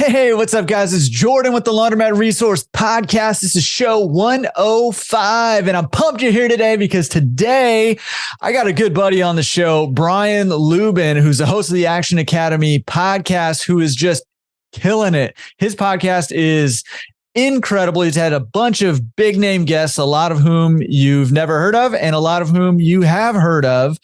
Hey, what's up, guys? It's Jordan with the Laundromat Resource Podcast. This is show 105, and I'm pumped you're here today because today I got a good buddy on the show, Brian Luebben, who's the host of the Action Academy podcast, who is just killing it. His podcast is incredible. He's had a bunch of big name guests, a lot of whom you've never heard of and a lot of whom you have heard of.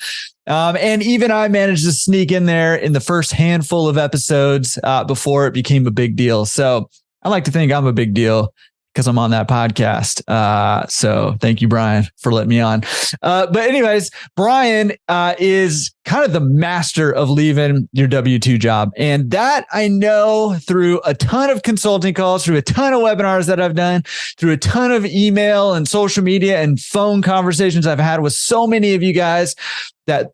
And even I managed to sneak in there in the first handful of episodes before it became a big deal. So I like to think I'm a big deal because I'm on that podcast. So thank you, Brian, for letting me on. But anyways, Brian is kind of the master of leaving your W-2 job. And that I know through a ton of consulting calls, through a ton of webinars that I've done, through a ton of email and social media and phone conversations I've had with so many of you guys, that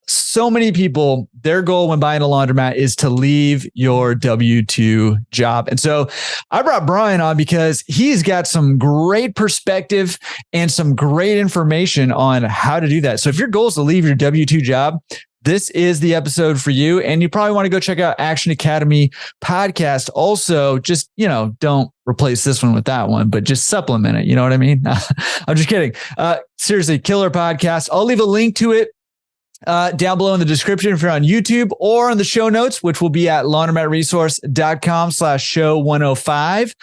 so many people, their goal when buying a laundromat is to leave your W-2 job. And so I brought Brian on because he's got some great perspective and some great information on how to do that. So if your goal is to leave your W-2 job, this is the episode for you. And you probably want to go check out Action Academy podcast. Also, just, don't replace this one with that one, but just supplement it. You know what I mean? I'm just kidding. Seriously, killer podcast. I'll leave a link to it down below in the description if you're on YouTube, or on the show notes, which will be at laundromatresource.com/show 105,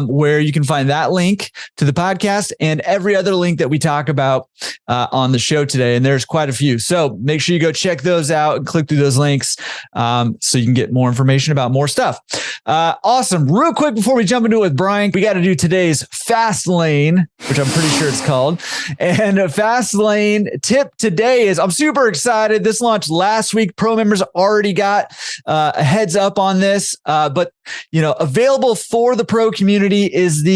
where you can find that link to the podcast and every other link that we talk about on the show today. And there's quite a few. So make sure you go check those out and click through those links so you can get more information about more stuff. Awesome. Real quick before we jump into it with Brian, we got to do today's Fast Lane, which I'm pretty sure it's called. And a Fast Lane tip today is, I'm super excited. This launched last week. Pro members already got a heads up on this, but available for the pro community is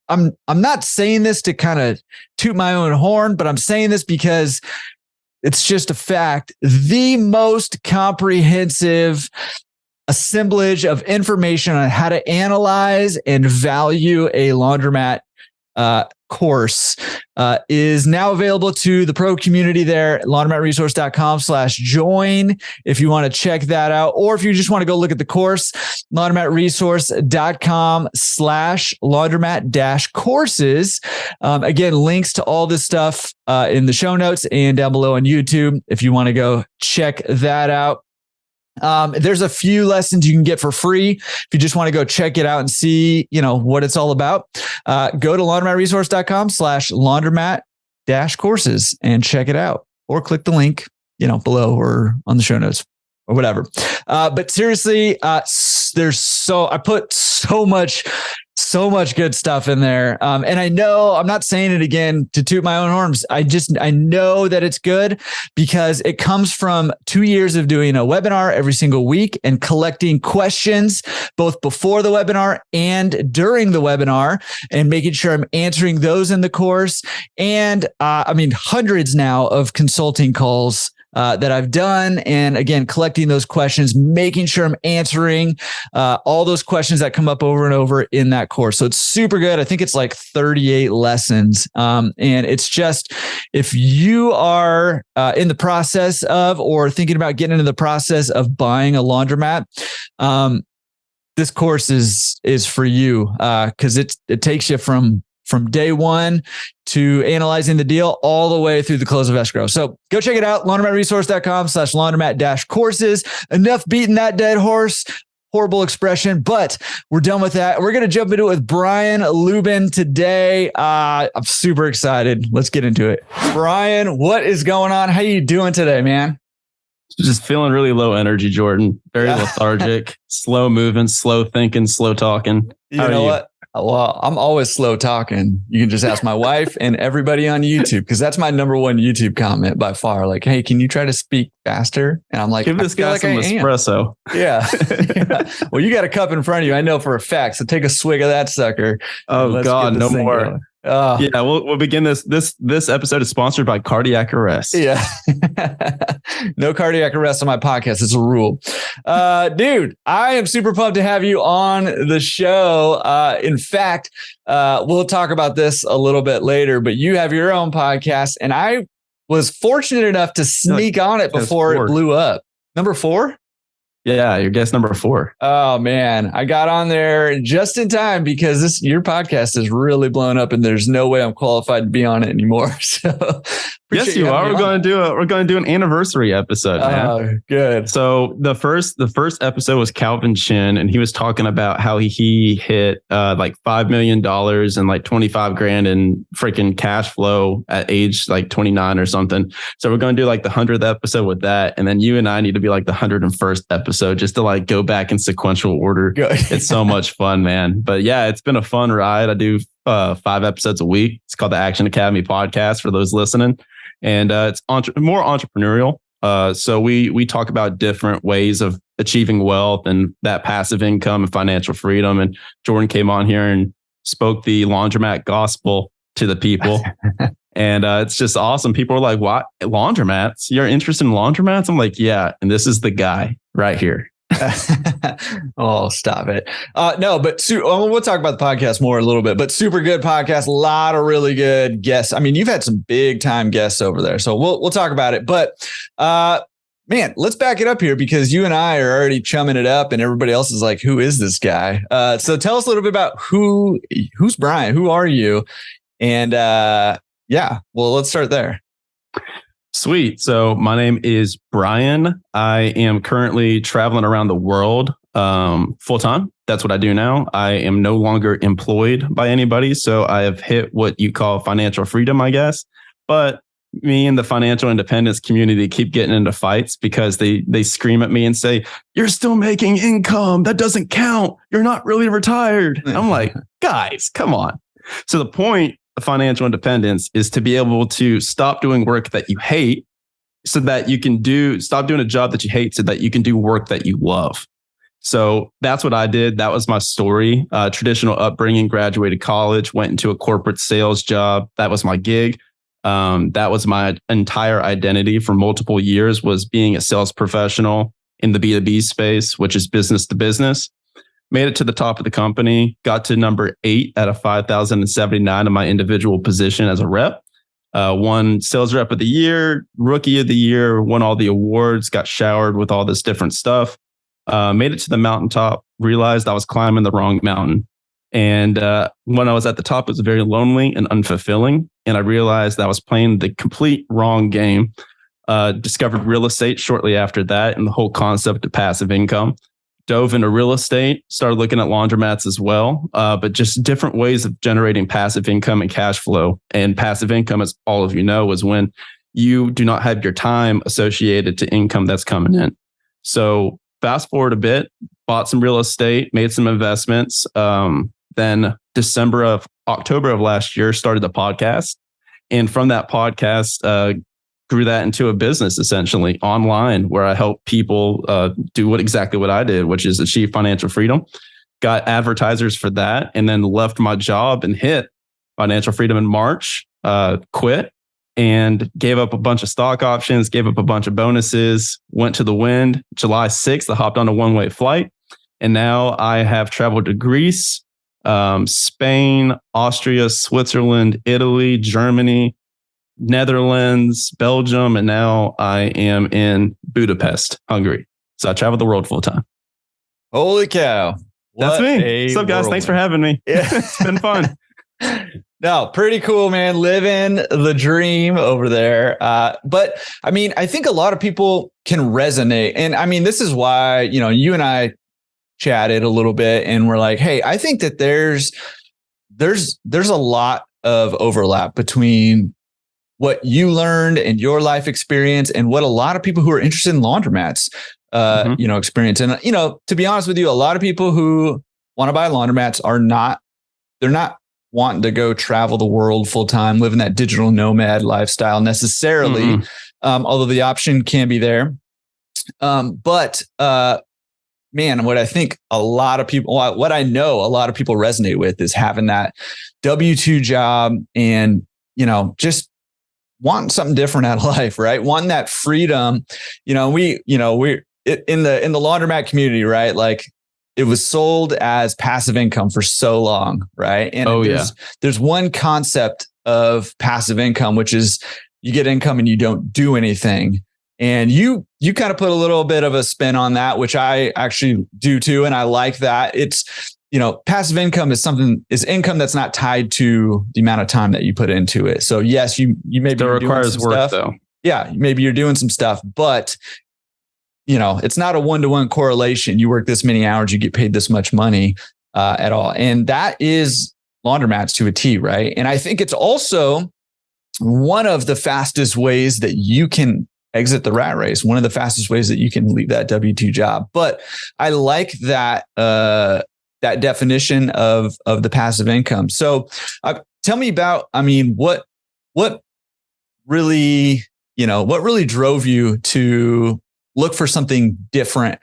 I'm not saying this to kind of toot my own horn, but I'm saying this because it's just a fact. The most comprehensive assemblage of information on how to analyze and value a laundromat course is now available to the pro community there at laundromatresource.com/join if you want to check that out, or if you just want to go look at the course, laundromatresource.com/laundromat-courses. Again, links to all this stuff in the show notes and down below on YouTube if you want to go check that out. There's a few lessons you can get for free. If you just want to go check it out and see, what it's all about, go to laundromatresource.com/laundromat-courses and check it out, or click the link, below or on the show notes or whatever. But seriously, I put so much good stuff in there. And I know I'm not saying it again to toot my own horns. I know that it's good because it comes from 2 years of doing a webinar every single week and collecting questions both before the webinar and during the webinar and making sure I'm answering those in the course. And hundreds now of consulting calls that I've done. And again, collecting those questions, making sure I'm answering all those questions that come up over and over in that course. So it's super good. I think it's like 38 lessons. And it's just, if you are in the process of, or thinking about getting into the process of buying a laundromat, this course is for you because it takes you from day one to analyzing the deal all the way through the close of escrow. So go check it out, laundromatresource.com/laundromat-courses. Enough beating that dead horse. Horrible expression, but we're done with that. We're going to jump into it with Brian Luebben today. I'm super excited. Let's get into it. Brian, what is going on? How you doing today, man? Just feeling really low energy, Jordan. Very lethargic, slow moving, slow thinking, slow talking. You know what? Well, I'm always slow talking. You can just ask my wife and everybody on YouTube, because that's my number one YouTube comment by far. Like, hey, can you try to speak faster? And I'm like, give this guy some espresso. Yeah. Well, you got a cup in front of you. I know for a fact. So take a swig of that sucker. Oh God, no more. Yeah, we'll begin this episode is sponsored by cardiac arrest. Yeah. No cardiac arrest on my podcast. It's a rule. Dude, I am super pumped to have you on the show. In fact, we'll talk about this a little bit later, but you have your own podcast, and I was fortunate enough to sneak on it before it blew up. Number 4? Yeah, you're guest number 4. Oh man, I got on there just in time because your podcast is really blown up, and there's no way I'm qualified to be on it anymore. So yes, you are. We're going to do an anniversary episode, man. Oh, good. So the first episode was Calvin Chin, and he was talking about how he hit like $5 million and like 25 grand in freaking cash flow at age like 29 or something. So we're going to do like the 100th episode with that, and then you and I need to be like the 101st episode just to like go back in sequential order. It's so much fun, man. But yeah, it's been a fun ride. I do 5 episodes a week. It's called the Action Academy Podcast for those listening, and it's more entrepreneurial. So we talk about different ways of achieving wealth and that passive income and financial freedom. And Jordan came on here and spoke the laundromat gospel to the people. And it's just awesome. People are like, what? Laundromats? You're interested in laundromats? I'm like, yeah. And this is the guy right here. Oh, stop it. No, but we'll talk about the podcast more a little bit, but super good podcast. A lot of really good guests. I mean, you've had some big time guests over there, so we'll talk about it. But man, let's back it up here because you and I are already chumming it up and everybody else is like, who is this guy? So tell us a little bit about who's Brian? Who are you? And yeah, well, let's start there. Sweet. So my name is Brian. I am currently traveling around the world full time. That's what I do now. I am no longer employed by anybody. So I have hit what you call financial freedom, I guess. But me and the financial independence community keep getting into fights because they scream at me and say, you're still making income. That doesn't count. You're not really retired. I'm like, guys, come on. So the point of financial independence is to be able to stop doing work that you hate so that you can stop doing a job that you hate so that you can do work that you love. So that's what I did. That was my story. Traditional upbringing, graduated college, went into a corporate sales job. That was my gig. That was my entire identity for multiple years, was being a sales professional in the B2B space, which is business to business. Made it to the top of the company, got to number 8 out of 5,079 in my individual position as a rep. Won sales rep of the year, rookie of the year, won all the awards, got showered with all this different stuff. Made it to the mountaintop, realized I was climbing the wrong mountain. And when I was at the top, it was very lonely and unfulfilling. And I realized that I was playing the complete wrong game. Discovered real estate shortly after that and the whole concept of passive income. Dove into real estate, started looking at laundromats as well, but just different ways of generating passive income and cash flow. And passive income, as all of you know, is when you do not have your time associated to income that's coming in. So fast forward a bit, bought some real estate, made some investments. Then October of last year, started the podcast. And from that podcast, grew that into a business essentially online where I help people do exactly what I did, which is achieve financial freedom. Got advertisers for that and then left my job and hit financial freedom in March, quit and gave up a bunch of stock options, gave up a bunch of bonuses, went to the wind. July 6th, I hopped on a one-way flight. And now I have traveled to Greece, Spain, Austria, Switzerland, Italy, Germany, Netherlands, Belgium, and now I am in Budapest, Hungary. So I travel the world full time. Holy cow. That's me. What's up, guys? Thanks for having me. Yeah. It's been fun. No, pretty cool, man. Living the dream over there. But I mean, I think a lot of people can resonate. And I mean, this is why, you and I chatted a little bit and we're like, hey, I think that there's a lot of overlap between what you learned and your life experience and what a lot of people who are interested in laundromats, experience. And, to be honest with you, a lot of people who want to buy laundromats they're not wanting to go travel the world full time, living that digital nomad lifestyle necessarily. Although the option can be there. But man, what I think a lot of people, what I know a lot of people resonate with is having that W-2 job and, just wanting something different out of life, right? Wanting that freedom. We're in the laundromat community, right? Like it was sold as passive income for so long, right? And there's one concept of passive income, which is you get income and you don't do anything. And you you kind of put a little bit of a spin on that, which I actually do too. And I like that. It's, passive income is income that's not tied to the amount of time that you put into it. So yes, you maybe Still requires work stuff. though. Yeah, maybe you're doing some stuff, but it's not a one-to-one correlation. You work this many hours, you get paid this much money at all. And that is laundromats to a T, right? And I think it's also one of the fastest ways that you can exit the rat race, one of the fastest ways that you can leave that W-2 job. But I like that that definition of the passive income. So tell me about, what really, what really drove you to look for something different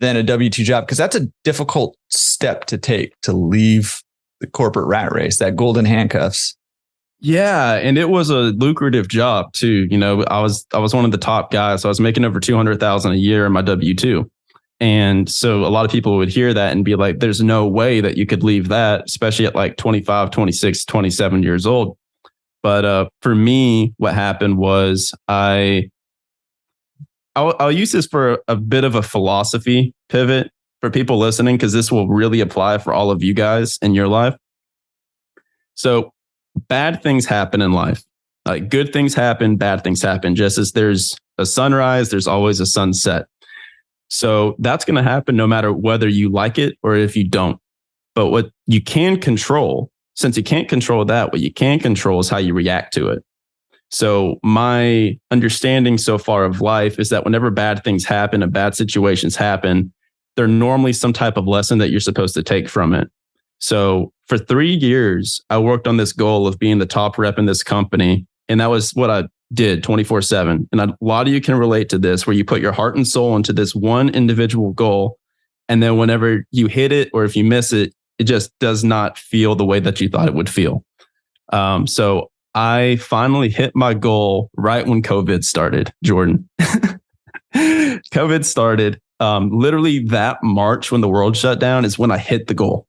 than a W-2 job? Because that's a difficult step to take, to leave the corporate rat race, that golden handcuffs. Yeah, and it was a lucrative job too. I was one of the top guys. So I was making over $200,000 a year in my W-2. And so a lot of people would hear that and be like, there's no way that you could leave that, especially at like 25, 26, 27 years old. But for me, what happened was I'll use this for a bit of a philosophy pivot for people listening, because this will really apply for all of you guys in your life. So bad things happen in life. Like good things happen, bad things happen. Just as there's a sunrise, there's always a sunset. So that's going to happen no matter whether you like it or if you don't. But what you can control, since you can't control that, what you can control is how you react to it. So my understanding so far of life is that whenever bad things happen and bad situations happen, they're normally some type of lesson that you're supposed to take from it. So for 3 years, I worked on this goal of being the top rep in this company. And that was what I did 24/7. And a lot of you can relate to this, where you put your heart and soul into this one individual goal. And then whenever you hit it, or if you miss it, it just does not feel the way that you thought it would feel. So I finally hit my goal right when COVID started, Jordan. COVID started literally that March when the world shut down is when I hit the goal.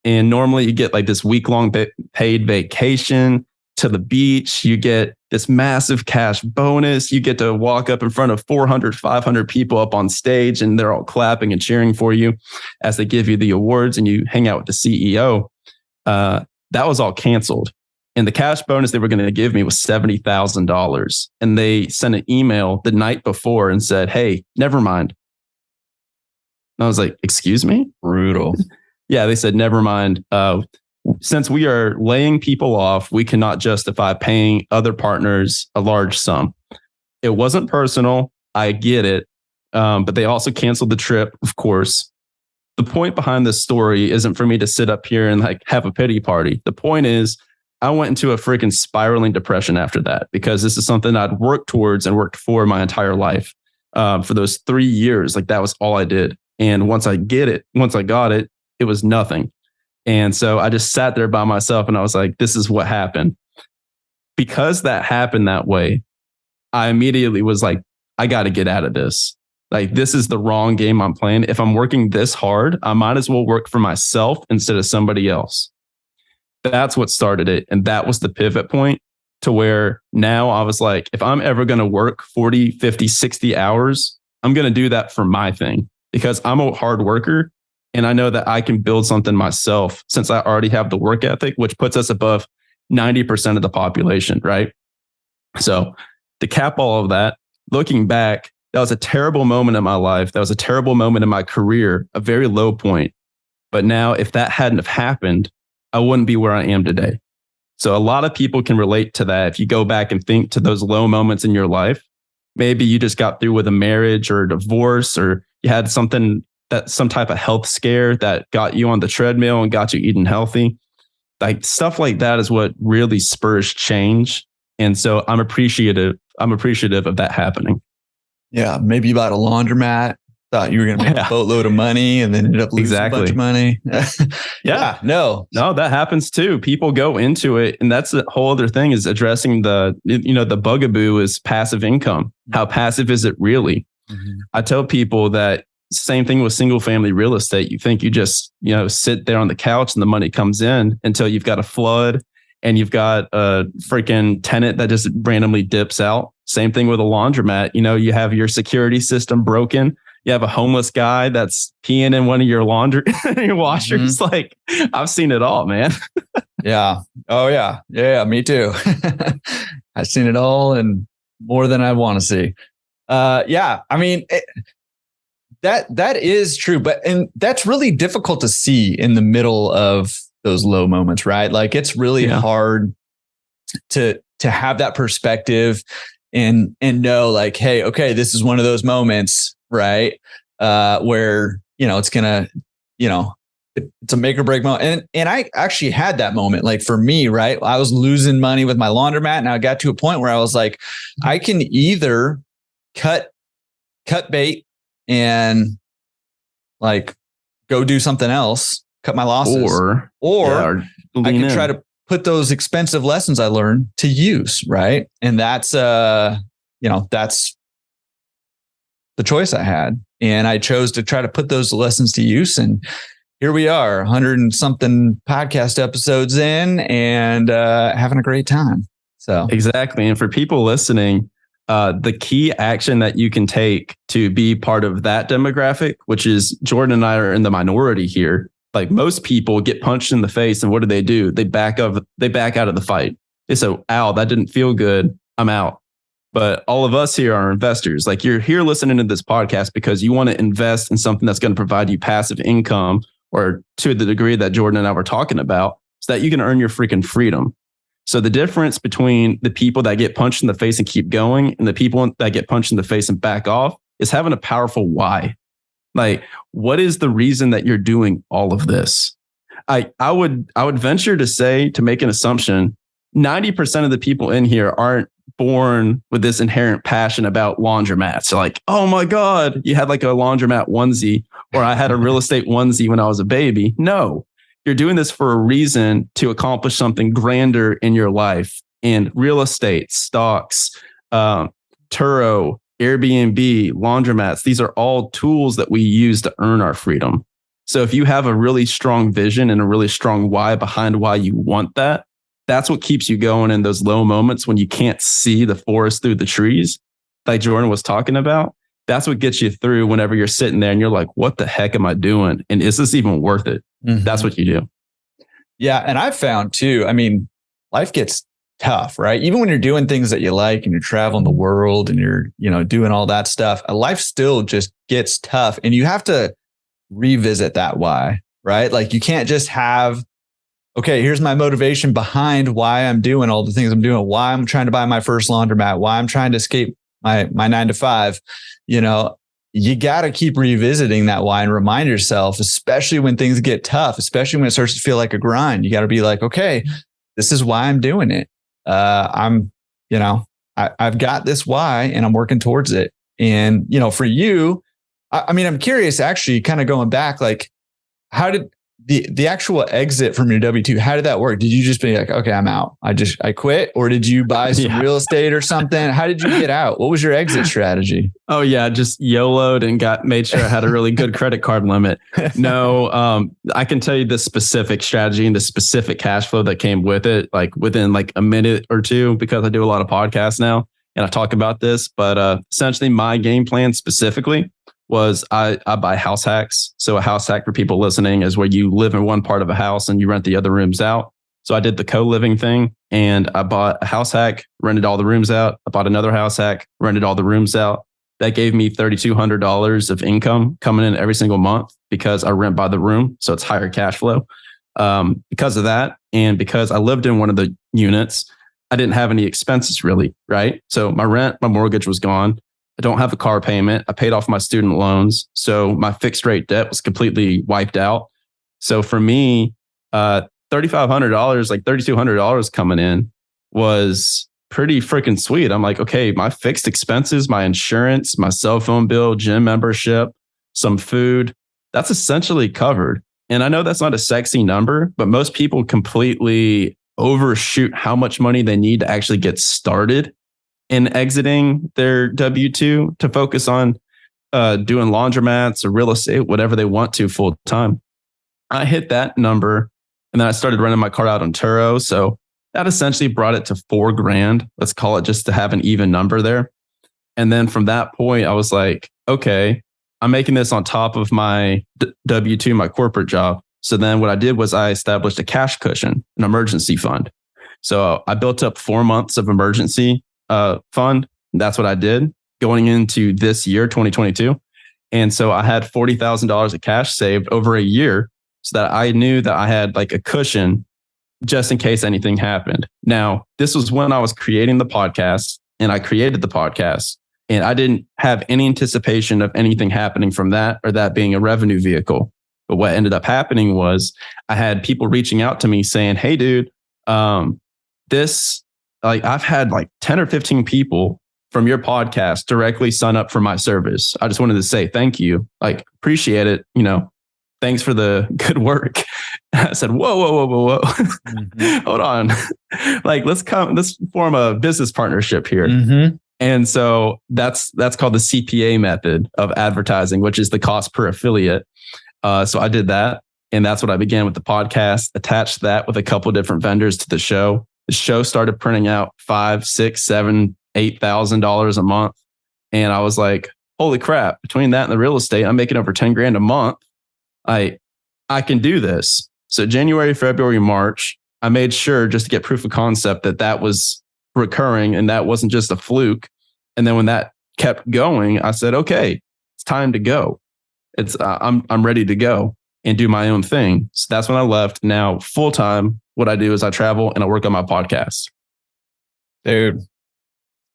And normally you get like this week-long paid vacation to the beach. You get this massive cash bonus. You get to walk up in front of 400, 500 people up on stage, and they're all clapping and cheering for you as they give you the awards, and you hang out with the CEO. That was all canceled. And the cash bonus they were going to give me was $70,000. And they sent an email the night before and said, hey, never mind. And I was like, excuse me? Brutal. Yeah, they said, never mind. Since we are laying people off, we cannot justify paying other partners a large sum. It wasn't personal. I get it. But they also canceled the trip, of course. The point behind this story isn't for me to sit up here and like have a pity party. The point is, I went into a freaking spiraling depression after that, because this is something I'd worked towards and worked for my entire life. For those 3 years, like that was all I did. And once I got it, it was nothing. And so I just sat there by myself and I was like, this is what happened. Because that happened that way, I immediately was like, I got to get out of this. Like, this is the wrong game I'm playing. If I'm working this hard, I might as well work for myself instead of somebody else. That's what started it. And that was the pivot point to where now I was like, if I'm ever going to work 40, 50, 60 hours, I'm going to do that for my thing, because I'm a hard worker. And I know that I can build something myself, since I already have the work ethic, which puts us above 90% of the population, right? So to cap all of that, looking back, that was a terrible moment in my life. That was a terrible moment in my career, a very low point. But now, if that hadn't have happened, I wouldn't be where I am today. So a lot of people can relate to that. If you go back and think to those low moments in your life, maybe you just got through with a marriage or a divorce, or you had some type of health scare that got you on the treadmill and got you eating healthy. Like stuff like that is what really spurs change. And so I'm appreciative of that happening. Yeah. Maybe you bought a laundromat, thought you were going to make a boatload of money, and then ended up losing a bunch of money. Yeah. No, that happens too. People go into it. And that's the whole other thing, is addressing the bugaboo is passive income. How passive is it really? Mm-hmm. I tell people that same thing with single family real estate. You think you just, sit there on the couch and the money comes in, until you've got a flood and you've got a freaking tenant that just randomly dips out. Same thing with a laundromat. You know, you have your security system broken. You have a homeless guy that's peeing in one of your laundry your washers. Mm-hmm. Like, I've seen it all, man. Yeah. Oh yeah. Yeah. Me too. I've seen it all and more than I want to see. Yeah. I mean, that is true, and that's really difficult to see in the middle of those low moments, right? Like, it's really hard to have that perspective and know, like, hey, okay, this is one of those moments, right? Where, it's gonna, it's a make or break moment. And I actually had that moment, like, for me, right? I was losing money with my laundromat, and I got to a point where I was like, I can either cut bait and like go do something else, cut my losses, or I can try to put those expensive lessons I learned to use. Right. And that's, that's the choice I had. And I chose to try to put those lessons to use. And here we are, 100 and something podcast episodes in, and having a great time. So exactly. And for people listening, the key action that you can take to be part of that demographic, which is Jordan and I are in the minority here. Like, most people get punched in the face, and what do? They back out of the fight. They say, ow, that didn't feel good, I'm out. But all of us here are investors. Like, you're here listening to this podcast because you want to invest in something that's going to provide you passive income, or to the degree that Jordan and I were talking about, so that you can earn your freaking freedom. So the difference between the people that get punched in the face and keep going and the people that get punched in the face and back off is having a powerful why. Like, what is the reason that you're doing all of this? I would venture to say, to make an assumption, 90% of the people in here aren't born with this inherent passion about laundromats. So like, oh my God, you had like a laundromat onesie, or I had a real estate onesie when I was a baby. No, you're doing this for a reason to accomplish something grander in your life. And real estate, stocks, Turo, Airbnb, laundromats, these are all tools that we use to earn our freedom. So if you have a really strong vision and a really strong why behind why you want that, that's what keeps you going in those low moments when you can't see the forest through the trees, like Jordan was talking about. That's what gets you through whenever you're sitting there and you're like, what the heck am I doing? And is this even worth it? Mm-hmm. That's what you do. Yeah. And I've found too, I mean, life gets tough, right? Even when you're doing things that you like and you're traveling the world and you're, doing all that stuff, life still just gets tough, and you have to revisit that why, right? Like, you can't just have, okay, here's my motivation behind why I'm doing all the things I'm doing, why I'm trying to buy my first laundromat, why I'm trying to escape my 9 to 5. You got to keep revisiting that why and remind yourself, especially when things get tough, especially when it starts to feel like a grind. You got to be like, okay, this is why I'm doing it. I've got this why, and I'm working towards it. And, for you, I'm curious, actually, kind of going back, like, how did the actual exit from your W-2, how did that work? Did you just be like, okay, I'm out, I quit? Or did you buy some real estate or something? How did you get out? What was your exit strategy? Oh yeah, just YOLO'd and made sure I had a really good credit card limit. No, I can tell you the specific strategy and the specific cash flow that came with it, like within like a minute or two, because I do a lot of podcasts now and I talk about this. But essentially my game plan specifically was I buy house hacks. So a house hack, for people listening, is where you live in one part of a house and you rent the other rooms out. So I did the co-living thing, and I bought a house hack, rented all the rooms out. I bought another house hack, rented all the rooms out. That gave me $3,200 of income coming in every single month because I rent by the room. So it's higher cash flow. Because of that, and because I lived in one of the units, I didn't have any expenses really, right? So my rent, my mortgage was gone. I don't have a car payment. I paid off my student loans. So my fixed rate debt was completely wiped out. So for me, $3,500, like $3,200 coming in was pretty freaking sweet. I'm like, okay, my fixed expenses, my insurance, my cell phone bill, gym membership, some food, that's essentially covered. And I know that's not a sexy number, but most people completely overshoot how much money they need to actually get started in exiting their W-2 to focus on doing laundromats or real estate, whatever they want to full time. I hit that number, and then I started renting my car out on Turo. So that essentially brought it to $4,000. Let's call it, just to have an even number there. And then from that point, I was like, okay, I'm making this on top of my W-2, my corporate job. So then what I did was I established a cash cushion, an emergency fund. So I built up 4 months of emergency fund. That's what I did going into this year, 2022. And so I had $40,000 of cash saved over a year so that I knew that I had like a cushion just in case anything happened. Now, this was when I was creating the podcast, and I created the podcast, and I didn't have any anticipation of anything happening from that or that being a revenue vehicle. But what ended up happening was I had people reaching out to me saying, hey, dude, I've had like 10 or 15 people from your podcast directly sign up for my service. I just wanted to say thank you. Like, appreciate it. Thanks for the good work. I said, whoa. Mm-hmm. Hold on. Like, let's form a business partnership here. Mm-hmm. And so that's called the CPA method of advertising, which is the cost per affiliate. So I did that. And that's what I began with the podcast, attached that with a couple of different vendors to the show. The show started printing out $5,000, $6,000, $7,000, $8,000 a month. And I was like, holy crap, between that and the real estate, I'm making over $10,000 a month. I can do this. So January, February, March, I made sure just to get proof of concept that was recurring and that wasn't just a fluke. And then when that kept going, I said, okay, it's time to go. I'm ready to go and do my own thing. So that's when I left. Now full time, what I do is I travel and I work on my podcast. Dude,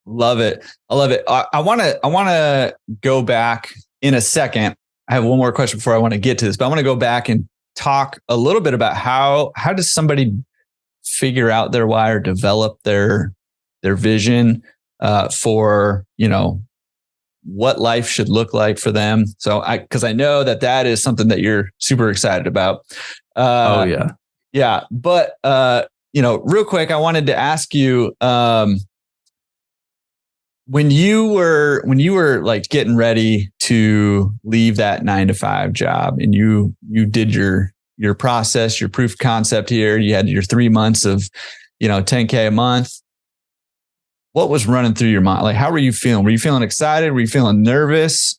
love it. I love it. I want to go back in a second. I have one more question before I want to get to this, but I want to go back and talk a little bit about how does somebody figure out their why or develop their vision for, what life should look like for them. So because I know that is something that you're super excited about. Oh yeah. Yeah. But, real quick, I wanted to ask you, when you were like getting ready to leave that 9-to-5 job and you did your process, your proof of concept here, you had your 3 months of, $10K a month. What was running through your mind? Like, how were you feeling? Were you feeling excited? Were you feeling nervous?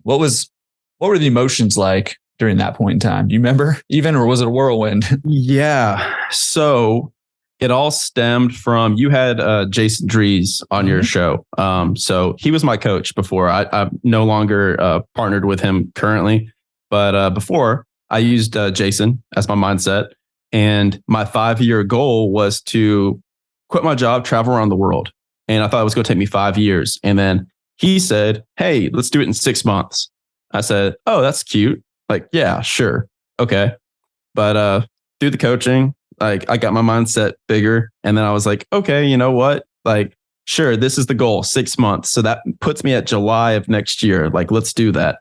What were the emotions like during that point in time? Do you remember even, or was it a whirlwind? Yeah. So it all stemmed from, you had Jason Drees on your show. So he was my coach before. I'm no longer partnered with him currently, but before I used Jason as my mindset. And my 5-year goal was to quit my job, travel around the world. And I thought it was going to take me 5 years. And then he said, hey, let's do it in 6 months. I said, oh, that's cute. Like, yeah, sure. Okay. But through the coaching, like, I got my mindset bigger. And then I was like, okay, you know what? Like, sure, this is the goal, 6 months. So that puts me at July of next year. Like, let's do that.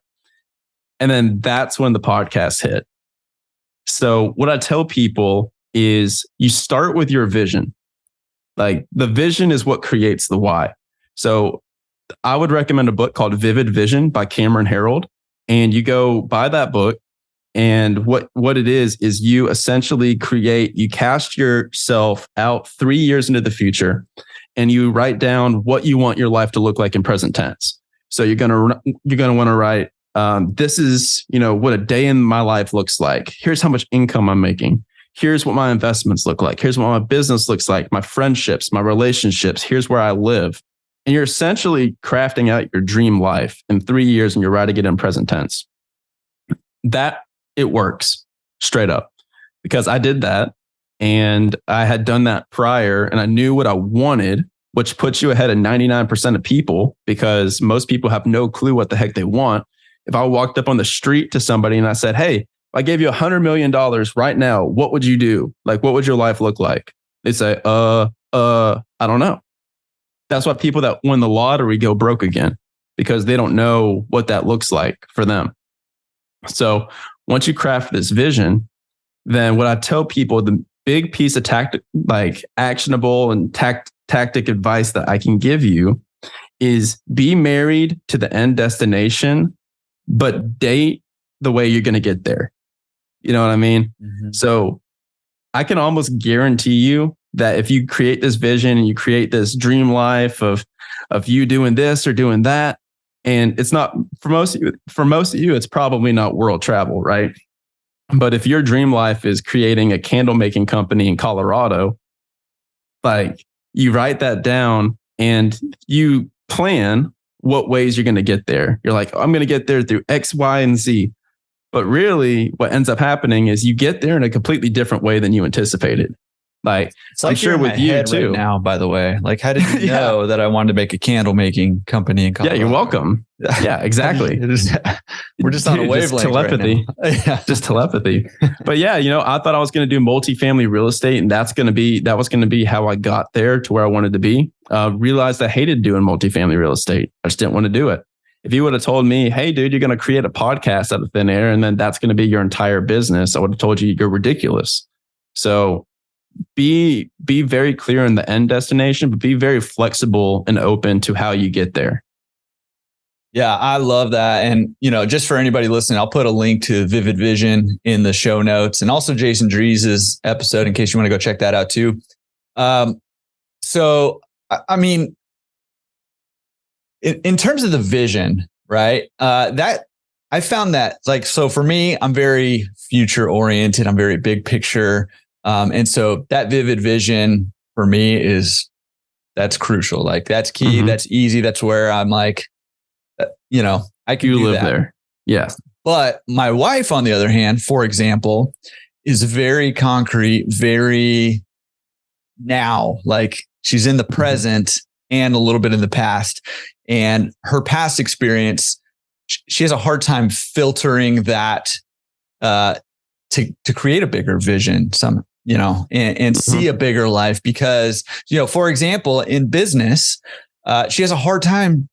And then that's when the podcast hit. So what I tell people is you start with your vision. Like, the vision is what creates the why. So I would recommend a book called Vivid Vision by Cameron Herold. And you go buy that book. And what it is you essentially you cast yourself out 3 years into the future and you write down what you want your life to look like in present tense. So you're going to want to write, this is, what a day in my life looks like. Here's how much income I'm making. Here's what my investments look like. Here's what my business looks like, my friendships, my relationships. Here's where I live. And you're essentially crafting out your dream life in 3 years and you're writing it in present tense. That it works straight up because I did that and I had done that prior and I knew what I wanted, which puts you ahead of 99% of people because most people have no clue what the heck they want. If I walked up on the street to somebody and I said, hey, if I gave you $100 million right now, what would you do? Like, what would your life look like? They say, I don't know. That's why people that win the lottery go broke again because they don't know what that looks like for them. So once you craft this vision, then what I tell people, the big piece of actionable and tactic advice that I can give you is be married to the end destination, but date the way you're going to get there. You know what I mean? Mm-hmm. So I can almost guarantee you that if you create this vision and you create this dream life of you doing this or doing that, and it's not for most of you, it's probably not world travel, right? But if your dream life is creating a candle making company in Colorado, like you write that down and you plan what ways you're going to get there. You're like, I'm going to get there through X, Y, and Z. But really what ends up happening is you get there in a completely different way than you anticipated. Like, it's like I'm sure with you too. Right now, by the way, like, how did you know that I wanted to make a candle making company in Colorado? Yeah, you're welcome. Yeah, exactly. We're just on a wavelength. Just telepathy. Right now. Just telepathy. But yeah, I thought I was going to do multifamily real estate, and that was going to be how I got there to where I wanted to be. Realized I hated doing multifamily real estate. I just didn't want to do it. If you would have told me, hey, dude, you're going to create a podcast out of thin air, and then that's going to be your entire business, I would have told you you're ridiculous. So be very clear in the end destination, but be very flexible and open to how you get there. Yeah, I love that. And, just for anybody listening, I'll put a link to Vivid Vision in the show notes, and also Jason Drees' episode in case you want to go check that out too. So, I mean, in terms of the vision, right? That I found that, like, so for me, I'm very future oriented. I'm very big picture. And so that vivid vision for me that's crucial. Like, that's key. Mm-hmm. That's easy. That's where I'm like, I can live there. Yeah. But my wife, on the other hand, for example, is very concrete, very now, like she's in the present and a little bit in the past, and her past experience, she has a hard time filtering that, to create a bigger vision, and see a bigger life, because, for example, in business, she has a hard time,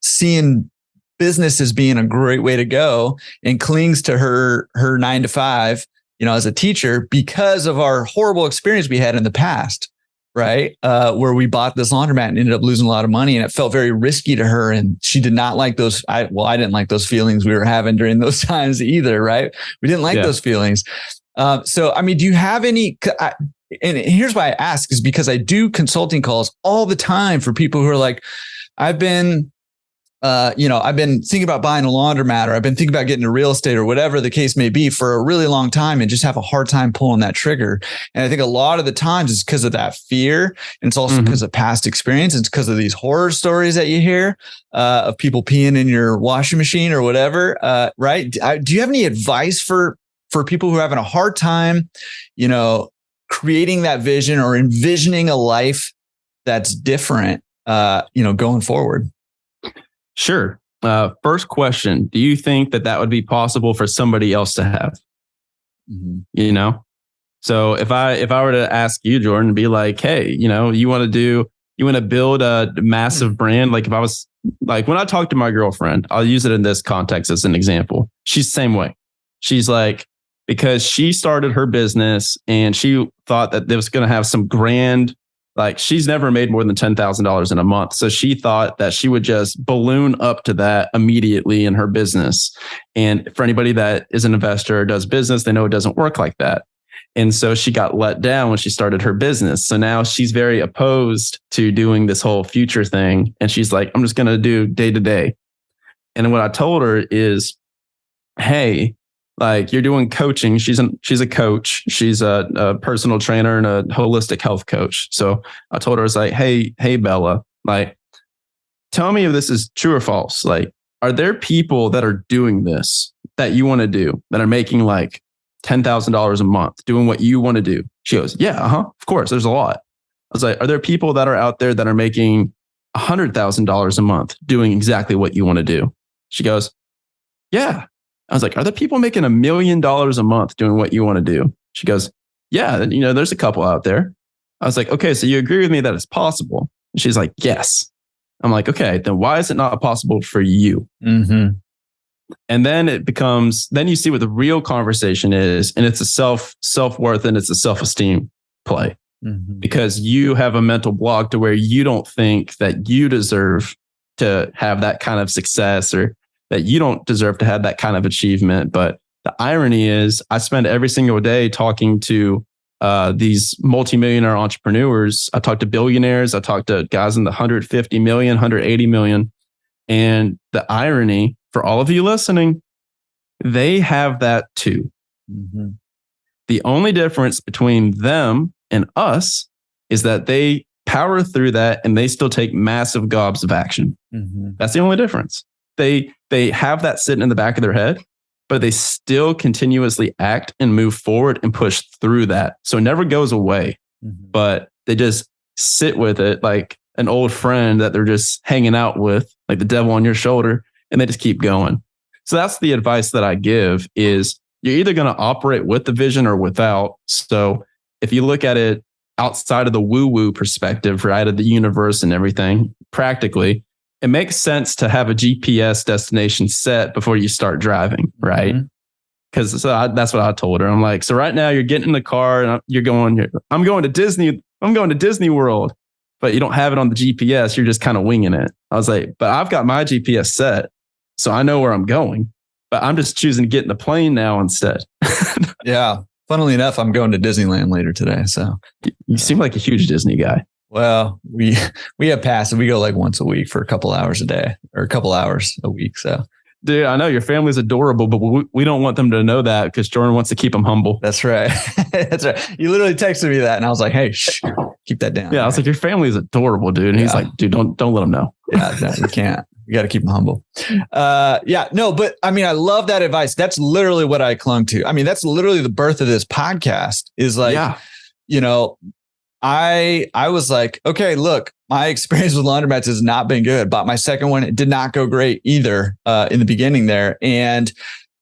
seeing business as being a great way to go, and clings to her 9 to 5, as a teacher, because of our horrible experience we had in the past, right? Where we bought this laundromat and ended up losing a lot of money, and it felt very risky to her. And she did not like those. I didn't like those feelings we were having during those times either, right? We didn't like those feelings. So, I mean, do you have any, and here's why I ask, is because I do consulting calls all the time for people who are like, I've been thinking about buying a laundromat, or I've been thinking about getting into real estate, or whatever the case may be, for a really long time, and just have a hard time pulling that trigger. And I think a lot of the times it's because of that fear. And it's also because of past experience. It's because of these horror stories that you hear, of people peeing in your washing machine or whatever. Right. Do you have any advice for people who are having a hard time, creating that vision or envisioning a life that's different, going forward? Sure. First question, do you think that would be possible for somebody else to have? Mm-hmm. So if I were to ask you, Jordan, and be like, hey, you want to build a massive brand. Like, if I was like, when I talk to my girlfriend, I'll use it in this context as an example. She's the same way. She's like, because she started her business and she thought that it was going to have some grand, like, she's never made more than $10,000 in a month. So she thought that she would just balloon up to that immediately in her business. And for anybody that is an investor or does business, they know it doesn't work like that. And so she got let down when she started her business. So now she's very opposed to doing this whole future thing. And she's like, I'm just going to do day to day. And what I told her is, hey, like, you're doing coaching. She's a coach. She's a personal trainer and a holistic health coach. So I told her, I was like, hey, Bella, like, tell me if this is true or false. Like, are there people that are doing this that you want to do, that are making like $10,000 a month doing what you want to do? She goes, yeah, of course. There's a lot. I was like, are there people that are out there that are making $100,000 a month doing exactly what you want to do? She goes, yeah. I was like, are there people making $1 million a month doing what you want to do? She goes, yeah, there's a couple out there. I was like, okay, so you agree with me that it's possible? And she's like, yes. I'm like, okay, then why is it not possible for you? Mm-hmm. And then then you see what the real conversation is. And it's a self-worth, and it's a self-esteem play, because you have a mental block to where you don't think that you deserve to have that kind of success, or that you don't deserve to have that kind of achievement. But the irony is, I spend every single day talking to these multimillionaire entrepreneurs. I talk to billionaires. I talk to guys in the 150 million, 180 million. And the irony for all of you listening, they have that too. Mm-hmm. The only difference between them and us is that they power through that and they still take massive gobs of action. Mm-hmm. That's the only difference. They have that sitting in the back of their head, but they still continuously act and move forward and push through that. So it never goes away, but they just sit with it like an old friend that they're just hanging out with, like the devil on your shoulder, and they just keep going. So that's the advice that I give is you're either going to operate with the vision or without. So if you look at it outside of the woo-woo perspective, right, of the universe and everything, practically, it makes sense to have a GPS destination set before you start driving, right? Because that's what I told her. I'm like, so right now you're getting in the car and I'm going to Disney World, but you don't have it on the GPS. You're just kind of winging it. I was like, but I've got my GPS set, so I know where I'm going, but I'm just choosing to get in the plane now instead. Yeah. Funnily enough, I'm going to Disneyland later today. So you seem like a huge Disney guy. Well, we have passes. We go like once a week for a couple hours a day or a couple hours a week. So, dude, I know your family's adorable, but we don't want them to know that because Jordan wants to keep them humble. That's right. That's right. You literally texted me that, and I was like, "Hey, shh, keep that down." Yeah, I was like, "Your family is adorable, dude." And he's like, "Dude, don't let them know." Yeah, no, we can't. We got to keep them humble. Yeah, no, but I mean, I love that advice. That's literally what I clung to. I mean, that's literally the birth of this podcast. Is like, you know. I was like, okay, look, my experience with laundromats has not been good. Bought my second one. It did not go great either in the beginning there. And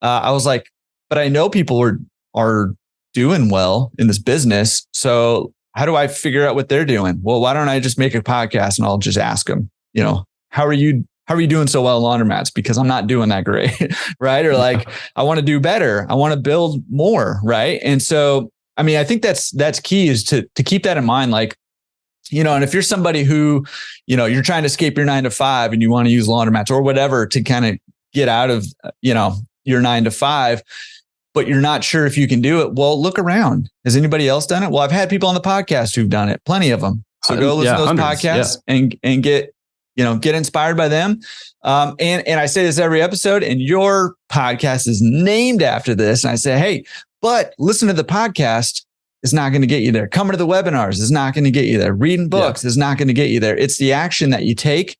I was like, but I know people are doing well in this business. So how do I figure out what they're doing? Well, why don't I just make a podcast and I'll just ask them, you know, how are you doing so well in laundromats? Because I'm not doing that great. Right. Or like, I want to do better. I want to build more. Right. And so I mean, I think that's key is to keep that in mind. Like, you know, and if you're somebody who, you know, you're trying to escape your 9 to 5 and you want to use laundromats or whatever to kind of get out of, you know, your 9 to 5, but you're not sure if you can do it. Well, look around. Has anybody else done it? Well, I've had people on the podcast who've done it, plenty of them. So go listen to those podcasts and get inspired by them. And I say this every episode, and your podcast is named after this. And I say, hey, but listen to the podcast is not going to get you there. Coming to the webinars is not going to get you there. Reading books is not going to get you there. It's the action that you take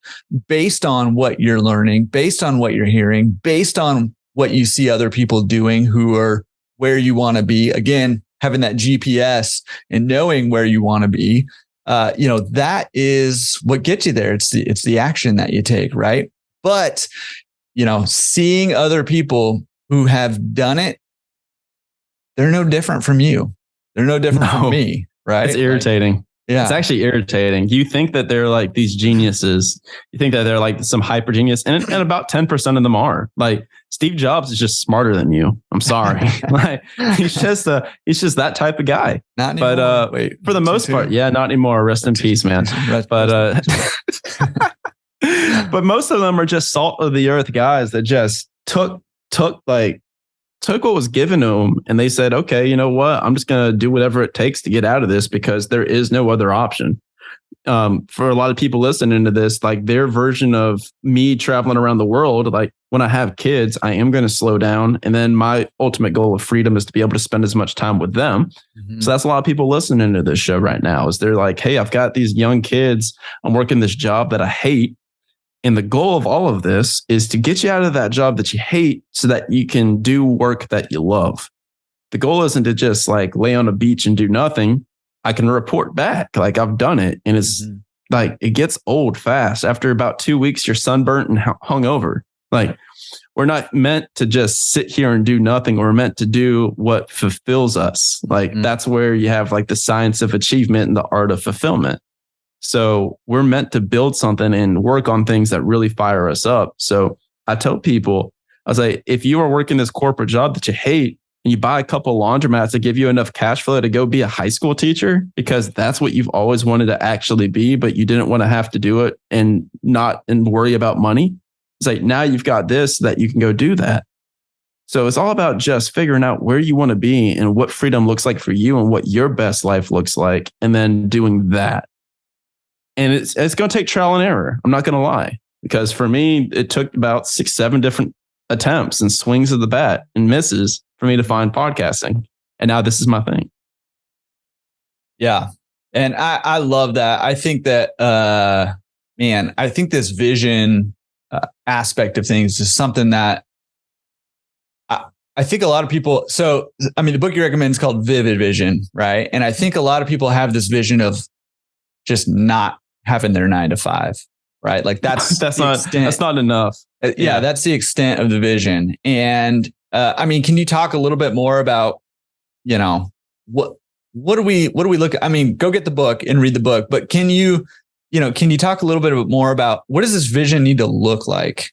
based on what you're learning, based on what you're hearing, based on what you see other people doing who are where you want to be. Again, having that GPS and knowing where you want to be, you know, that is what gets you there. It's the action that you take, right? But, you know, seeing other people who have done it, they're no different from you. They're no different from me, right? It's irritating. Like, yeah. It's actually irritating. You think that they're like these geniuses. You think that they're like some hyper genius, and about 10% of them are. Like Steve Jobs is just smarter than you. I'm sorry. Like he's just that type of guy. Not anymore. But for the most part, not anymore. Rest in peace, man. But but most of them are just salt of the earth guys that just took what was given to them and they said, okay, you know what? I'm just going to do whatever it takes to get out of this because there is no other option. For a lot of people listening to this, like their version of me traveling around the world, like when I have kids, I am going to slow down. And then my ultimate goal of freedom is to be able to spend as much time with them. Mm-hmm. So that's a lot of people listening to this show right now is they're like, hey, I've got these young kids. I'm working this job that I hate. And the goal of all of this is to get you out of that job that you hate so that you can do work that you love. The goal isn't to just like lay on a beach and do nothing. I can report back like I've done it. And it's like, it gets old fast. After about 2 weeks, you're sunburnt and hungover. Like we're not meant to just sit here and do nothing. We're meant to do what fulfills us. Like that's where you have like the science of achievement and the art of fulfillment. So we're meant to build something and work on things that really fire us up. So I tell people, I was like, if you are working this corporate job that you hate and you buy a couple laundromats that give you enough cash flow to go be a high school teacher, because that's what you've always wanted to actually be, but you didn't want to have to do it and worry about money. It's like now you've got this that you can go do that. So it's all about just figuring out where you want to be and what freedom looks like for you and what your best life looks like, and then doing that. And it's going to take trial and error. I'm not going to lie, because for me, it took about 6-7 different attempts and swings of the bat and misses for me to find podcasting. And now this is my thing. Yeah. And I love that. I think that, I think this vision aspect of things is something that I think a lot of people, the book you recommend is called Vivid Vision, right? And I think a lot of people have this vision of just not having their 9 to 5, right? Like that's not enough. Yeah, that's the extent of the vision. And can you talk a little bit more about, what do we look at? I mean, go get the book and read the book, but can you talk a little bit more about what does this vision need to look like?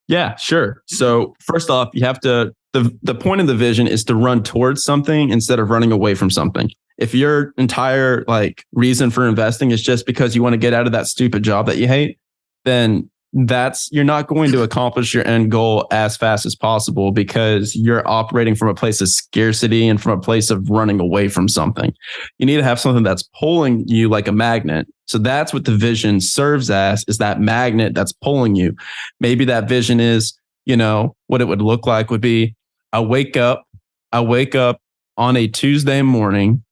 Yeah, sure. So first off, you have to, the point of the vision is to run towards something instead of running away from something. If your entire reason for investing is just because you want to get out of that stupid job that you hate, then you're not going to accomplish your end goal as fast as possible, because you're operating from a place of scarcity and from a place of running away from something. You need to have something that's pulling you like a magnet. So that's what the vision serves as, is that magnet that's pulling you. Maybe that vision is, what it would look like would be, I wake up on a Tuesday morning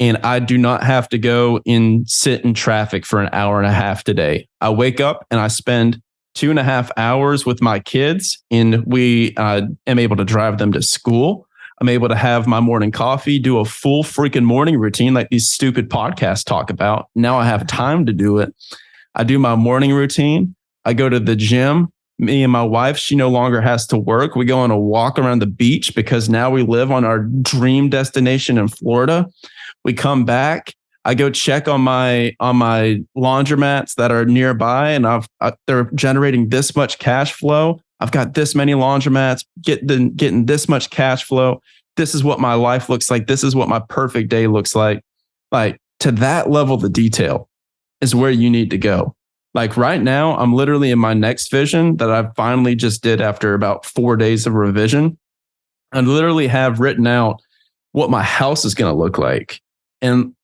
and I do not have to go and sit in traffic for an hour and a half today. I wake up and I spend 2.5 hours with my kids, and we am able to drive them to school. I'm able to have my morning coffee, do a full freaking morning routine like these stupid podcasts talk about. Now I have time to do it. I do my morning routine. I go to the gym. Me and my wife, she no longer has to work. We go on a walk around the beach because now we live on our dream destination in Florida. We come back. I go check on my laundromats that are nearby, and they're generating this much cash flow. I've got this many laundromats getting this much cash flow. This is what my life looks like. This is what my perfect day looks like. Like, to that level of detail is where you need to go. Like right now, I'm literally in my next vision that I finally just did after about 4 days of revision. I literally have written out what my house is going to look like, and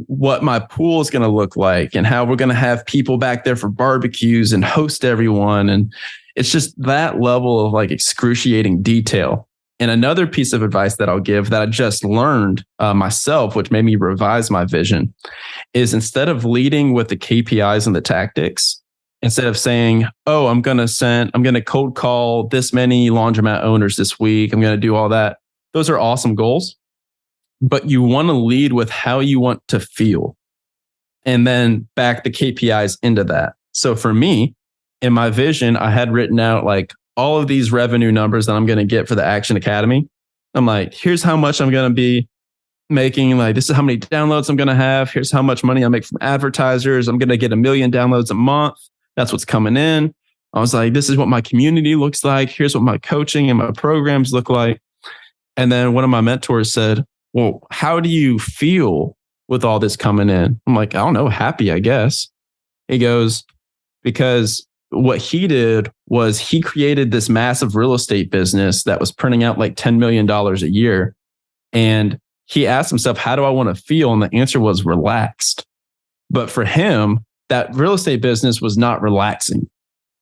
what my pool is going to look like, and how we're going to have people back there for barbecues and host everyone. And it's just that level of excruciating detail. And another piece of advice that I'll give that I just learned myself, which made me revise my vision, is instead of leading with the KPIs and the tactics, instead of saying, oh, I'm going to cold call this many laundromat owners this week, I'm going to do all that. Those are awesome goals. But you want to lead with how you want to feel, and then back the KPIs into that. So for me, in my vision, I had written out all of these revenue numbers that I'm going to get for the Action Academy. I'm like, here's how much I'm going to be making. This is how many downloads I'm going to have. Here's how much money I make from advertisers. I'm going to get 1 million downloads a month. That's what's coming in. I was like, this is what my community looks like. Here's what my coaching and my programs look like. And then one of my mentors said, well, how do you feel with all this coming in? I'm like, I don't know, happy, I guess. He goes, because what he did was he created this massive real estate business that was printing out $10 million a year. And he asked himself, how do I want to feel? And the answer was relaxed. But for him, that real estate business was not relaxing.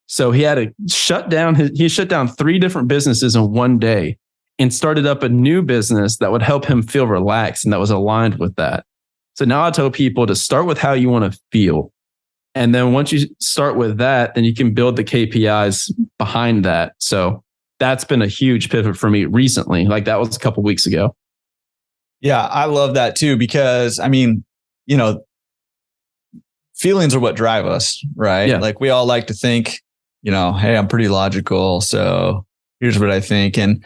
So he had to shut down 3 different businesses in one day, and started up a new business that would help him feel relaxed and that was aligned with that. So now I tell people to start with how you want to feel. And then once you start with that, then you can build the KPIs behind that. So that's been a huge pivot for me recently. That was a couple of weeks ago. Yeah, I love that too, because feelings are what drive us, right? Yeah. We all like to think, hey, I'm pretty logical, so here's what I think. And,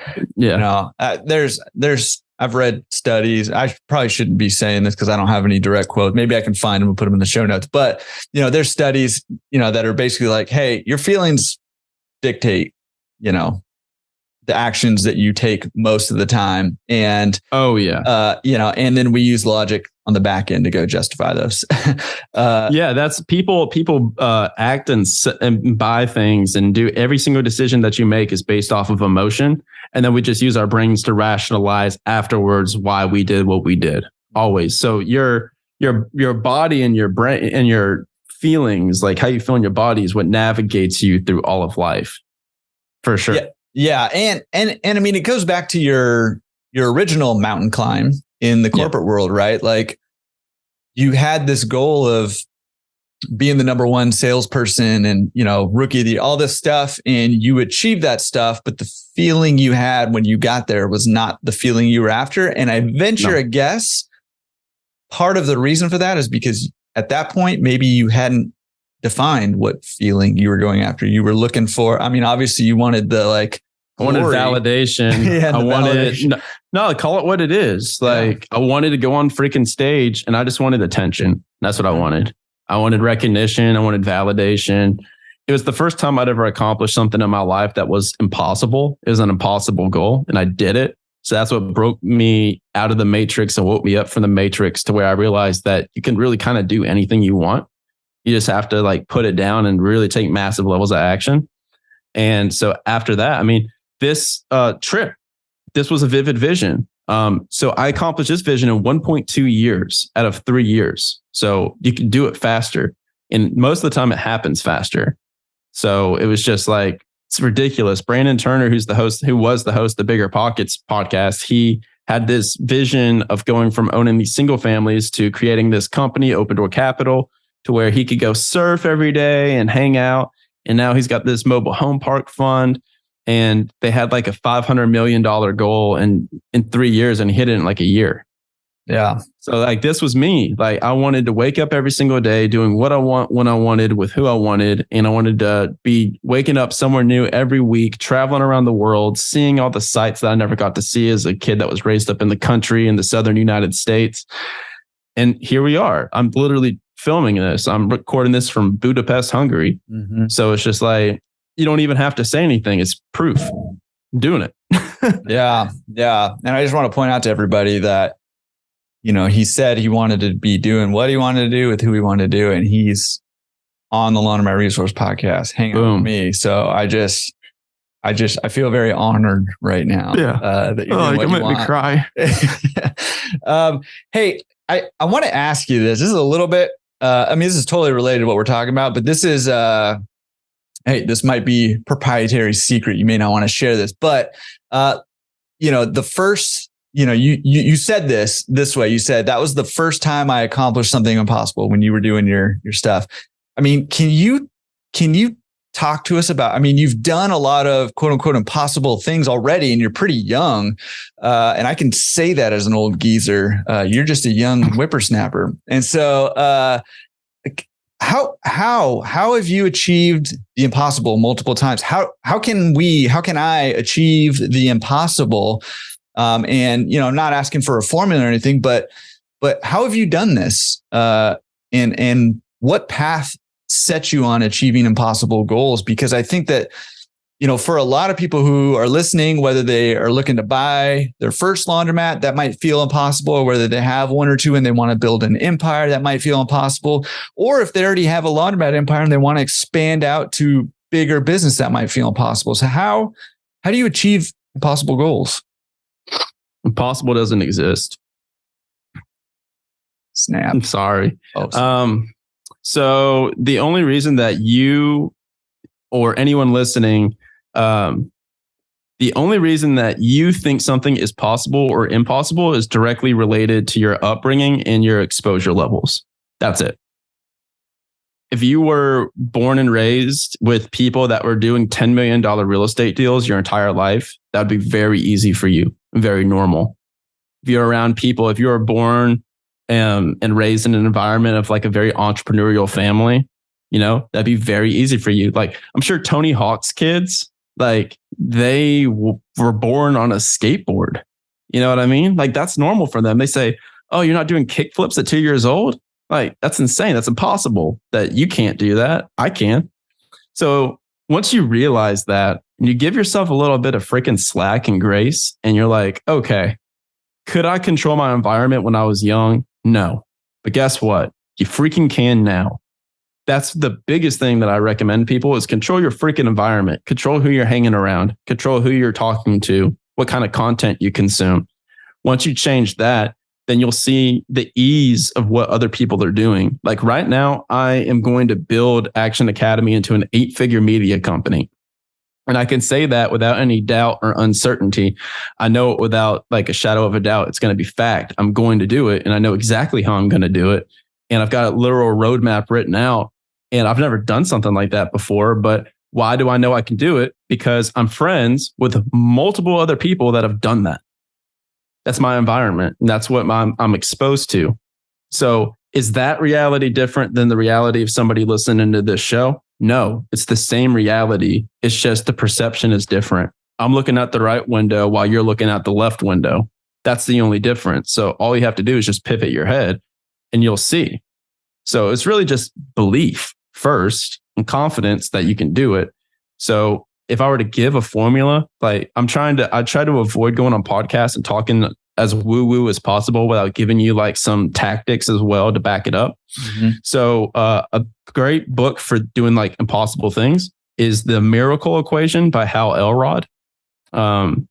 I've read studies. I probably shouldn't be saying this because I don't have any direct quotes. Maybe I can find them and put them in the show notes. But, there's studies, that are basically hey, your feelings dictate, the actions that you take most of the time. And, and then we use logic on the back end to go justify those. Yeah, that's people act and buy things and do every single decision that you make is based off of emotion. And then we just use our brains to rationalize afterwards why we did what we did always. So your body and your brain and your feelings, like how you feel in your body, is what navigates you through all of life. For sure. Yeah. And I mean, it goes back to your original mountain climb in the corporate world, right? Like you had this goal of being the number one salesperson and, rookie of the year, all this stuff. And you achieved that stuff, but the feeling you had when you got there was not the feeling you were after. And I venture a guess, part of the reason for that is because at that point, maybe you hadn't defined what feeling you were going after. You were looking for, I mean, obviously you wanted the I wanted validation. I wanted, no, call it what it is. Like I wanted to go on freaking stage and I just wanted attention. That's what I wanted. I wanted recognition. I wanted validation. It was the first time I'd ever accomplished something in my life that was impossible. It was an impossible goal and I did it. So that's what broke me out of the matrix and woke me up from the matrix to where I realized that you can really kind of do anything you want. You just have to put it down and really take massive levels of action. And so after that, I mean, this trip, this was a vivid vision. So I accomplished this vision in 1.2 years out of 3 years. So you can do it faster. And most of the time it happens faster. So it was just it's ridiculous. Brandon Turner, who was the host of the Bigger Pockets podcast, he had this vision of going from owning these single families to creating this company, Open Door Capital, to where he could go surf every day and hang out. And now he's got this mobile home park fund. And they had a $500 million goal in 3 years and he hit it in a year. Yeah. So this was me. I wanted to wake up every single day doing what I want, when I wanted, with who I wanted. And I wanted to be waking up somewhere new every week, traveling around the world, seeing all the sites that I never got to see as a kid that was raised up in the country in the Southern United States. And here we are. I'm literally filming this. I'm recording this from Budapest, Hungary. Mm-hmm. So it's just you don't even have to say anything. It's proof. I'm doing it. Yeah. And I just want to point out to everybody that, he said he wanted to be doing what he wanted to do with who he wanted to do. And he's on the Laundromat Resource podcast hanging out with me. So I feel very honored right now. Yeah. That you're doing what you want. Me cry. Hey, I want to ask you this. This is a little bit, this is totally related to what we're talking about, but this is, hey, this might be proprietary secret. You may not want to share this, but, the first, you said this way. You said that was the first time I accomplished something impossible when you were doing your stuff. I mean, can you talk to us about, you've done a lot of quote unquote impossible things already and you're pretty young. And I can say that as an old geezer, you're just a young whippersnapper. And so, how have you achieved the impossible multiple times? How can I achieve the impossible? And I'm not asking for a formula or anything, but how have you done this? And what path set you on achieving impossible goals? Because I think that, for a lot of people who are listening, whether they are looking to buy their first laundromat, that might feel impossible, or whether they have one or two and they want to build an empire, that might feel impossible. Or if they already have a laundromat empire and they want to expand out to bigger business, that might feel impossible. So how do you achieve impossible goals? Impossible doesn't exist. Snap. I'm sorry. Oh, so the only reason that you or anyone listening, the only reason that you think something is possible or impossible is directly related to your upbringing and your exposure levels. That's it. If you were born and raised with people that were doing $10 million real estate deals your entire life, that'd be very easy for you, very normal. If you're around people, if you were born and raised in an environment of a very entrepreneurial family, that'd be very easy for you. I'm sure Tony Hawk's kids, they were born on a skateboard. You know what I mean? That's normal for them. They say, oh, you're not doing kickflips at 2 years old? That's insane. That's impossible that you can't do that. I can. So once you realize that and you give yourself a little bit of freaking slack and grace and you're like, okay, could I control my environment when I was young? No. But guess what? You freaking can now. That's the biggest thing that I recommend people is control your freaking environment, control who you're hanging around, control who you're talking to, what kind of content you consume. Once you change that, then you'll see the ease of what other people are doing. Like right now, I am going to build Action Academy into an 8-figure media company. And I can say that without any doubt or uncertainty. I know it without like a shadow of a doubt. It's going to be fact. I'm going to do it. And I know exactly how I'm going to do it. And I've got a literal roadmap written out. And I've never done something like that before. But why do I know I can do it? Because I'm friends with multiple other people that have done that. That's my environment. And that's what I'm exposed to. So is that reality different than the reality of somebody listening to this show? No, it's the same reality. It's just the perception is different. I'm looking out the right window while you're looking out the left window. That's the only difference. So all you have to do is just pivot your head and you'll see. So it's really just belief first and confidence that you can do it. So if I were to give a formula, like I try to avoid going on podcasts and talking as woo-woo as possible without giving you like some tactics as well to back it up. Mm-hmm. So a great book for doing like impossible things is The Miracle Equation by Hal Elrod.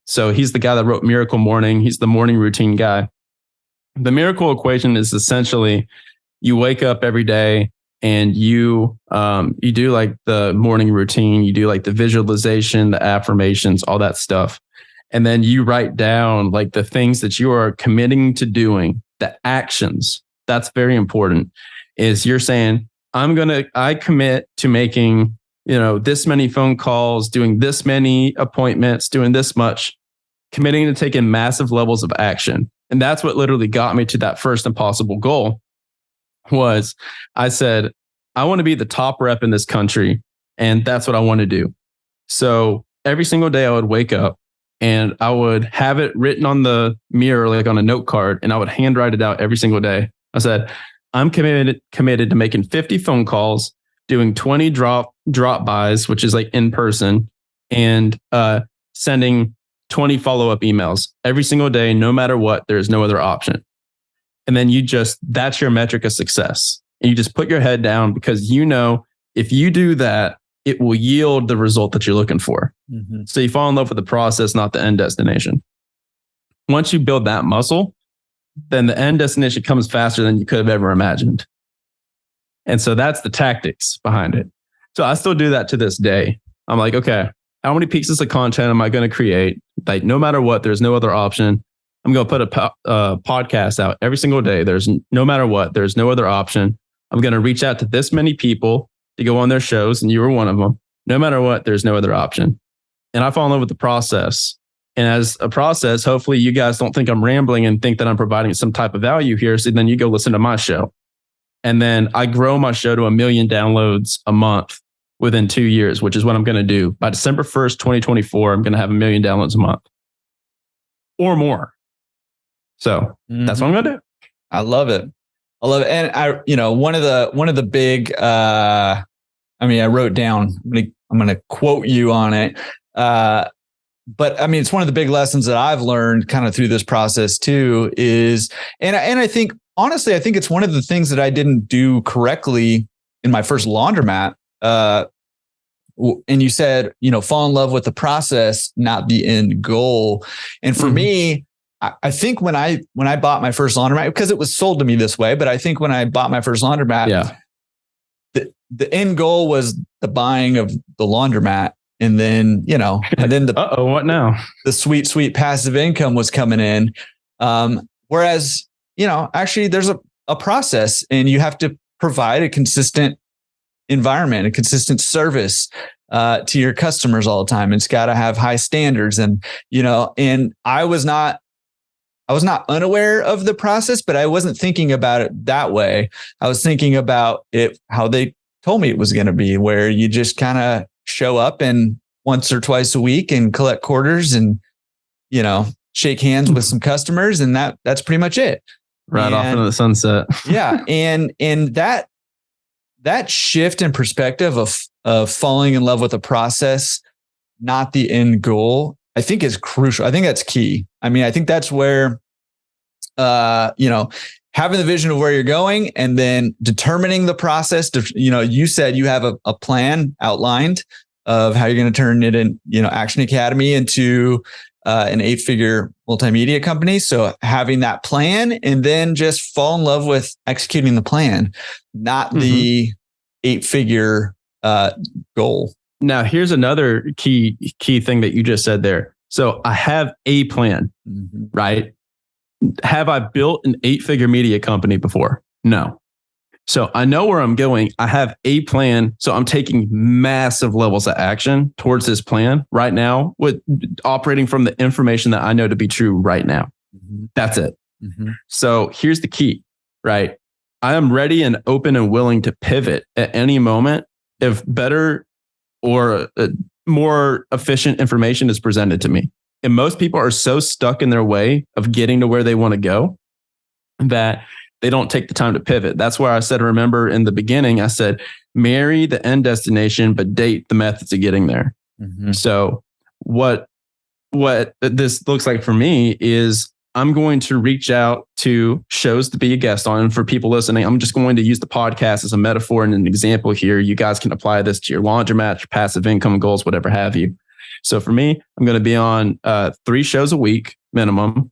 So he's the guy that wrote Miracle Morning. He's the morning routine guy. The Miracle Equation is essentially you wake up every day and you do like the morning routine, you do like the visualization, the affirmations, all that stuff. And then you write down like the things that you are committing to doing, the actions. That's very important. Is you're saying, I commit to making, this many phone calls, doing this many appointments, doing this much, committing to taking massive levels of action. And that's what literally got me to that first impossible goal was I said, I want to be the top rep in this country. And that's what I want to do. So every single day I would wake up and I would have it written on the mirror, like on a note card, and I would handwrite it out every single day. I said, I'm committed to making 50 phone calls, doing 20 drop-bys, which is like in person, and sending 20 follow-up emails every single day, no matter what. There's no other option. And then that's your metric of success. And you just put your head down because if you do that, it will yield the result that you're looking for. Mm-hmm. So you fall in love with the process, not the end destination. Once you build that muscle, then the end destination comes faster than you could have ever imagined. And so that's the tactics behind it. So I still do that to this day. I'm like, okay, how many pieces of content am I going to create? Like, no matter what, there's no other option. I'm going to put a podcast out every single day. No matter what, there's no other option. I'm going to reach out to this many people to go on their shows, and you were one of them. No matter what, there's no other option. And I fall in love with the process. And as a process, hopefully you guys don't think I'm rambling and think that I'm providing some type of value here. So then you go listen to my show. And then I grow my show to 1 million downloads a month within 2 years, which is what I'm going to do. By December 1st, 2024, I'm going to have 1 million downloads a month or more. So that's what I'm going to do. I love it. And one of the big, I wrote down, I'm going to quote you on it. But I mean, it's one of the big lessons that I've learned kind of through this process too is, and I think, honestly, I think it's one of the things that I didn't do correctly in my first laundromat. And you said, fall in love with the process, not the end goal. And for me, I think when I bought my first laundromat, because it was sold to me this way, but I think when I bought my first laundromat, the end goal was the buying of the laundromat. And then, what now? The sweet passive income was coming in. Whereas, actually there's a process and you have to provide a consistent environment, a consistent service to your customers all the time. It's got to have high standards. And, and I was not unaware of the process, but I wasn't thinking about it that way. I was thinking about it, how they told me it was going to be, where you just kind of show up and once or twice a week and collect quarters and, shake hands with some customers. And that's pretty much it. Off into the sunset. Yeah. And that shift in perspective of falling in love with the process, not the end goal, I think is crucial. I think that's key. I mean, I think that's where, having the vision of where you're going and then determining the process to, you said you have a plan outlined of how you're going to turn it in, Action Academy into an 8-figure multimedia company. So having that plan and then just fall in love with executing the plan, not the 8-figure goal. Now, here's another key thing that you just said there. So I have a plan, right? Have I built an 8-figure media company before? No. So I know where I'm going. I have a plan. So I'm taking massive levels of action towards this plan right now, with operating from the information that I know to be true right now. That's it. So here's the key, right? I am ready and open and willing to pivot at any moment if better or more efficient information is presented to me. And most people are so stuck in their way of getting to where they want to go that they don't take the time to pivot. That's why I said, remember in the beginning, I said, marry the end destination, but date the methods of getting there. So what this looks like for me is I'm going to reach out to shows to be a guest on. And for people listening, I'm just going to use the podcast as a metaphor and an example here. You guys can apply this to your laundromat, your passive income goals, whatever have you. So for me, I'm going to be on 3 shows a week minimum.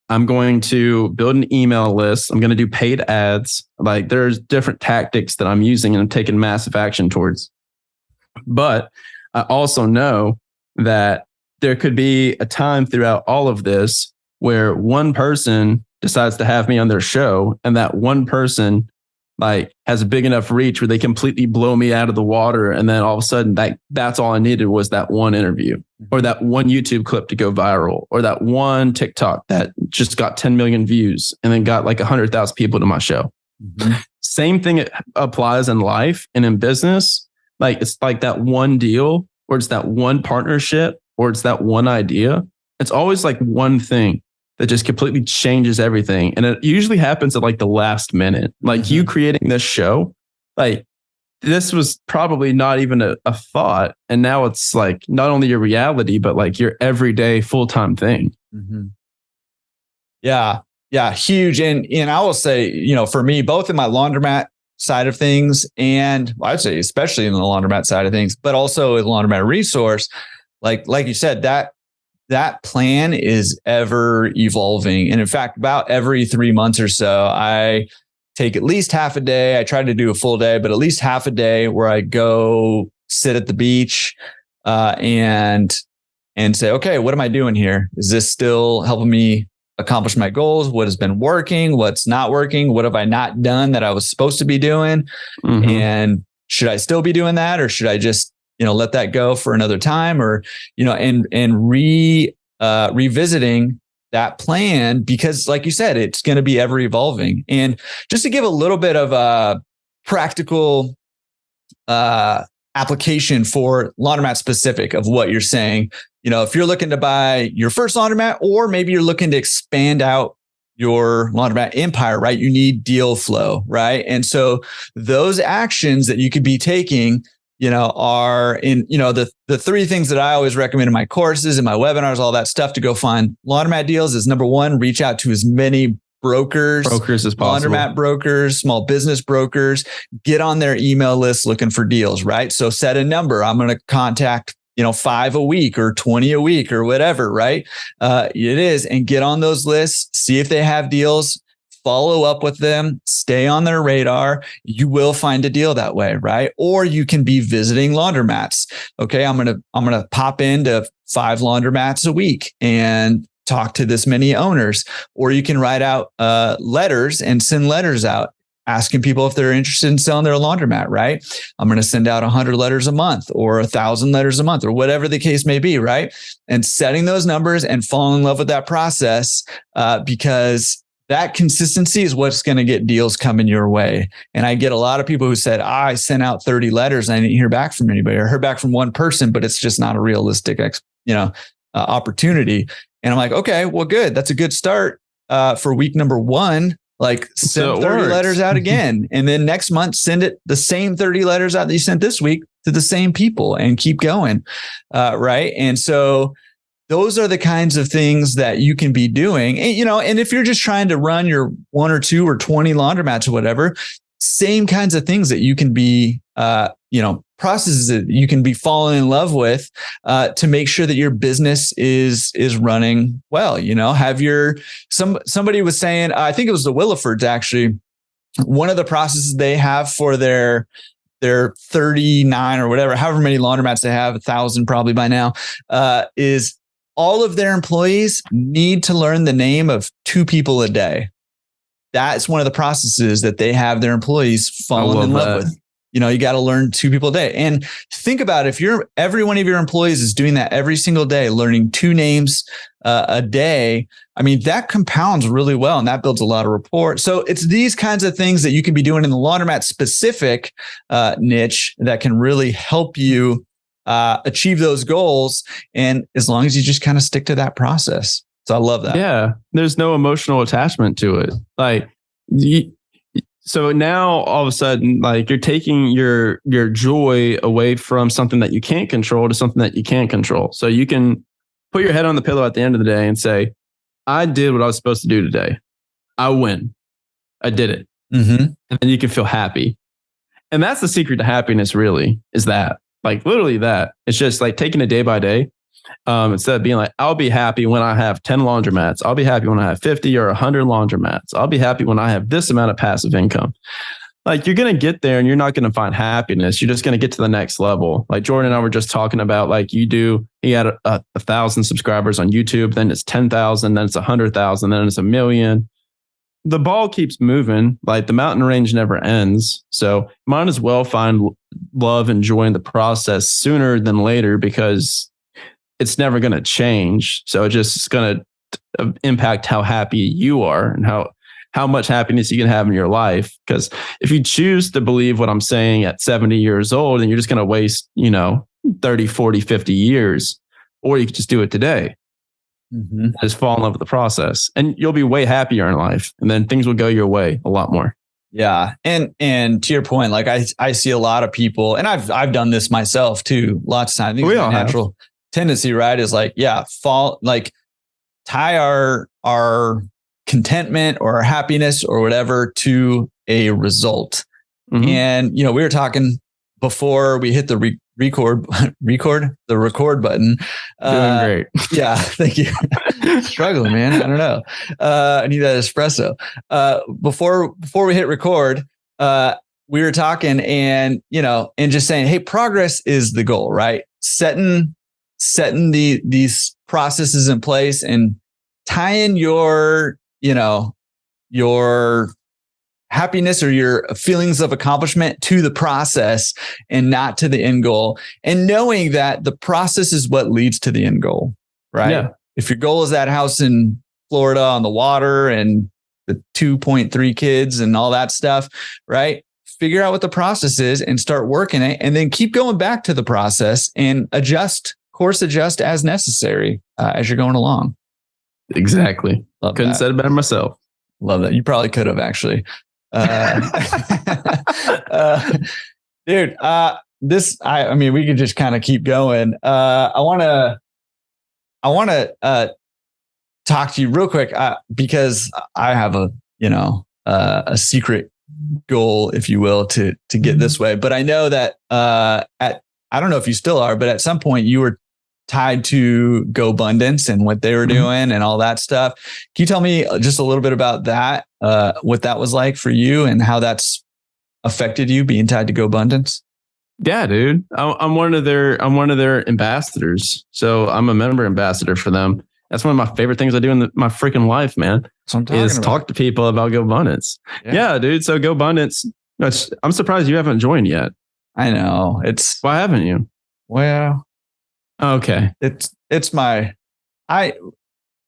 I'm going to build an email list. I'm going to do paid ads. Like there's different tactics that I'm using and I'm taking massive action towards. But I also know that there could be a time throughout all of this where one person decides to have me on their show, and that one person like has a big enough reach where they completely blow me out of the water. And then all of a sudden that's all I needed was that one interview or that one YouTube clip to go viral or that one TikTok that just got 10 million views and then got like 100,000 people to my show. Same thing applies in life and in business. Like it's like that one deal or it's that one partnership or it's that one idea. It's always like one thing that just completely changes everything. And it usually happens at like the last minute. Like you creating this show, like this was probably not even a thought. And now it's like not only your reality, but like your everyday full-time thing. Yeah. Huge. And I will say, for me, both in my laundromat side of things, and I'd say especially in the laundromat side of things, but also with Laundromat Resource, like you said, that plan is ever evolving. And in fact, about every 3 months or so, I take at least half a day. I try to do a full day, but at least half a day where I go sit at the beach and say, okay, what am I doing here? Is this still helping me accomplish my goals? What has been working? What's not working? What have I not done that I was supposed to be doing? And should I still be doing that? Or should I just let that go for another time, or, and revisiting that plan, because like you said, it's going to be ever evolving. And just to give a little bit of a practical application for laundromat specific of what you're saying, if you're looking to buy your first laundromat, or maybe you're looking to expand out your laundromat empire, right? You need deal flow, right? And so those actions that you could be taking are in, the 3 things that I always recommend in my courses and my webinars, all that stuff to go find laundromat deals is number 1, reach out to as many brokers as possible. Laundromat brokers, small business brokers, get on their email list looking for deals, right? So set a number. I'm going to contact 5 a week or 20 a week or whatever, right? It is. And get on those lists, see if they have deals. Follow up with them, stay on their radar. You will find a deal that way, right? Or you can be visiting laundromats. Okay, I'm gonna pop into 5 laundromats a week and talk to this many owners. Or you can write out letters and send letters out asking people if they're interested in selling their laundromat, right? I'm going to send out 100 letters a month or 1,000 letters a month or whatever the case may be, right? And setting those numbers and falling in love with that process because that consistency is what's going to get deals coming your way. And I get a lot of people who said, I sent out 30 letters and I didn't hear back from anybody, or heard back from one person, but it's just not a realistic, opportunity. And I'm like, okay, well, good. That's a good start for week number 1. Like send 30 letters out again. And then next month, send it the same 30 letters out that you sent this week to the same people and keep going. Right. And so those are the kinds of things that you can be doing. And, and if you're just trying to run your 1 or 2 or 20 laundromats or whatever, same kinds of things that you can be, processes that you can be falling in love with to make sure that your business is running well. Have somebody was saying, I think it was the Willifords actually, one of the processes they have for their 39 or whatever, however many laundromats they have, 1,000 probably by now, is all of their employees need to learn the name of 2 people a day. That's one of the processes that they have their employees falling in love with. You got to learn 2 people a day. And think about it, if every one of your employees is doing that every single day, learning 2 names a day, I mean, that compounds really well and that builds a lot of rapport. So it's these kinds of things that you can be doing in the laundromat specific niche that can really help you achieve those goals. And as long as you just kind of stick to that process. So I love that. Yeah. There's no emotional attachment to it. So now all of a sudden, you're taking your joy away from something that you can't control to something that you can control. So you can put your head on the pillow at the end of the day and say, I did what I was supposed to do today. I win. I did it. Mm-hmm. And then you can feel happy. And that's the secret to happiness, really, is that. Literally that. It's just taking it day by day. Instead of being I'll be happy when I have 10 laundromats. I'll be happy when I have 50 or 100 laundromats. I'll be happy when I have this amount of passive income. You're going to get there and you're not going to find happiness. You're just going to get to the next level. Jordan and I were just talking about he had 1,000 subscribers on YouTube. Then it's 10,000. Then it's 100,000. Then it's 1 million. The ball keeps moving. The mountain range never ends. So might as well find love and joy in the process sooner than later, because it's never going to change. So it's just going to impact how happy you are and how much happiness you can have in your life. Because if you choose to believe what I'm saying at 70 years old, then you're just going to waste, 30, 40, 50 years, or you could just do it today. Mm-hmm. Just fall in love with the process and you'll be way happier in life. And then things will go your way a lot more. Yeah. And to your point, I see a lot of people, and I've done this myself too, lots of times. I think it's a natural tendency, right? Is tie our contentment or our happiness or whatever to a result. Mm-hmm. And, we were talking before we hit the record button. Doing great. Yeah. Thank you. Struggling, man. I don't know. I need that espresso. Before we hit record, we were talking and just saying, hey, progress is the goal, right? Setting these processes in place and tying your happiness or your feelings of accomplishment to the process and not to the end goal. And knowing that the process is what leads to the end goal, right? Yeah. If your goal is that house in Florida on the water and the 2.3 kids and all that stuff, right? Figure out what the process is and start working it, and then keep going back to the process and course adjust as necessary as you're going along. Exactly. Couldn't have said it better myself. Love that. You probably could have actually. Dude, we could just kind of keep going. I want to talk to you real quick because I have a secret goal, if you will, to get this way. But I know that I don't know if you still are, but at some point you were tied to GoBundance and what they were doing and all that stuff. Can you tell me just a little bit about that? What that was like for you and how that's affected you being tied to GoBundance? Yeah, dude. I'm one of their ambassadors. So I'm a member ambassador for them. That's one of my favorite things I do in my freaking life, man. Is talk to people about GoBundance. Yeah, dude. So GoBundance, I'm surprised you haven't joined yet. I know. Why haven't you? Well, okay. It's my, I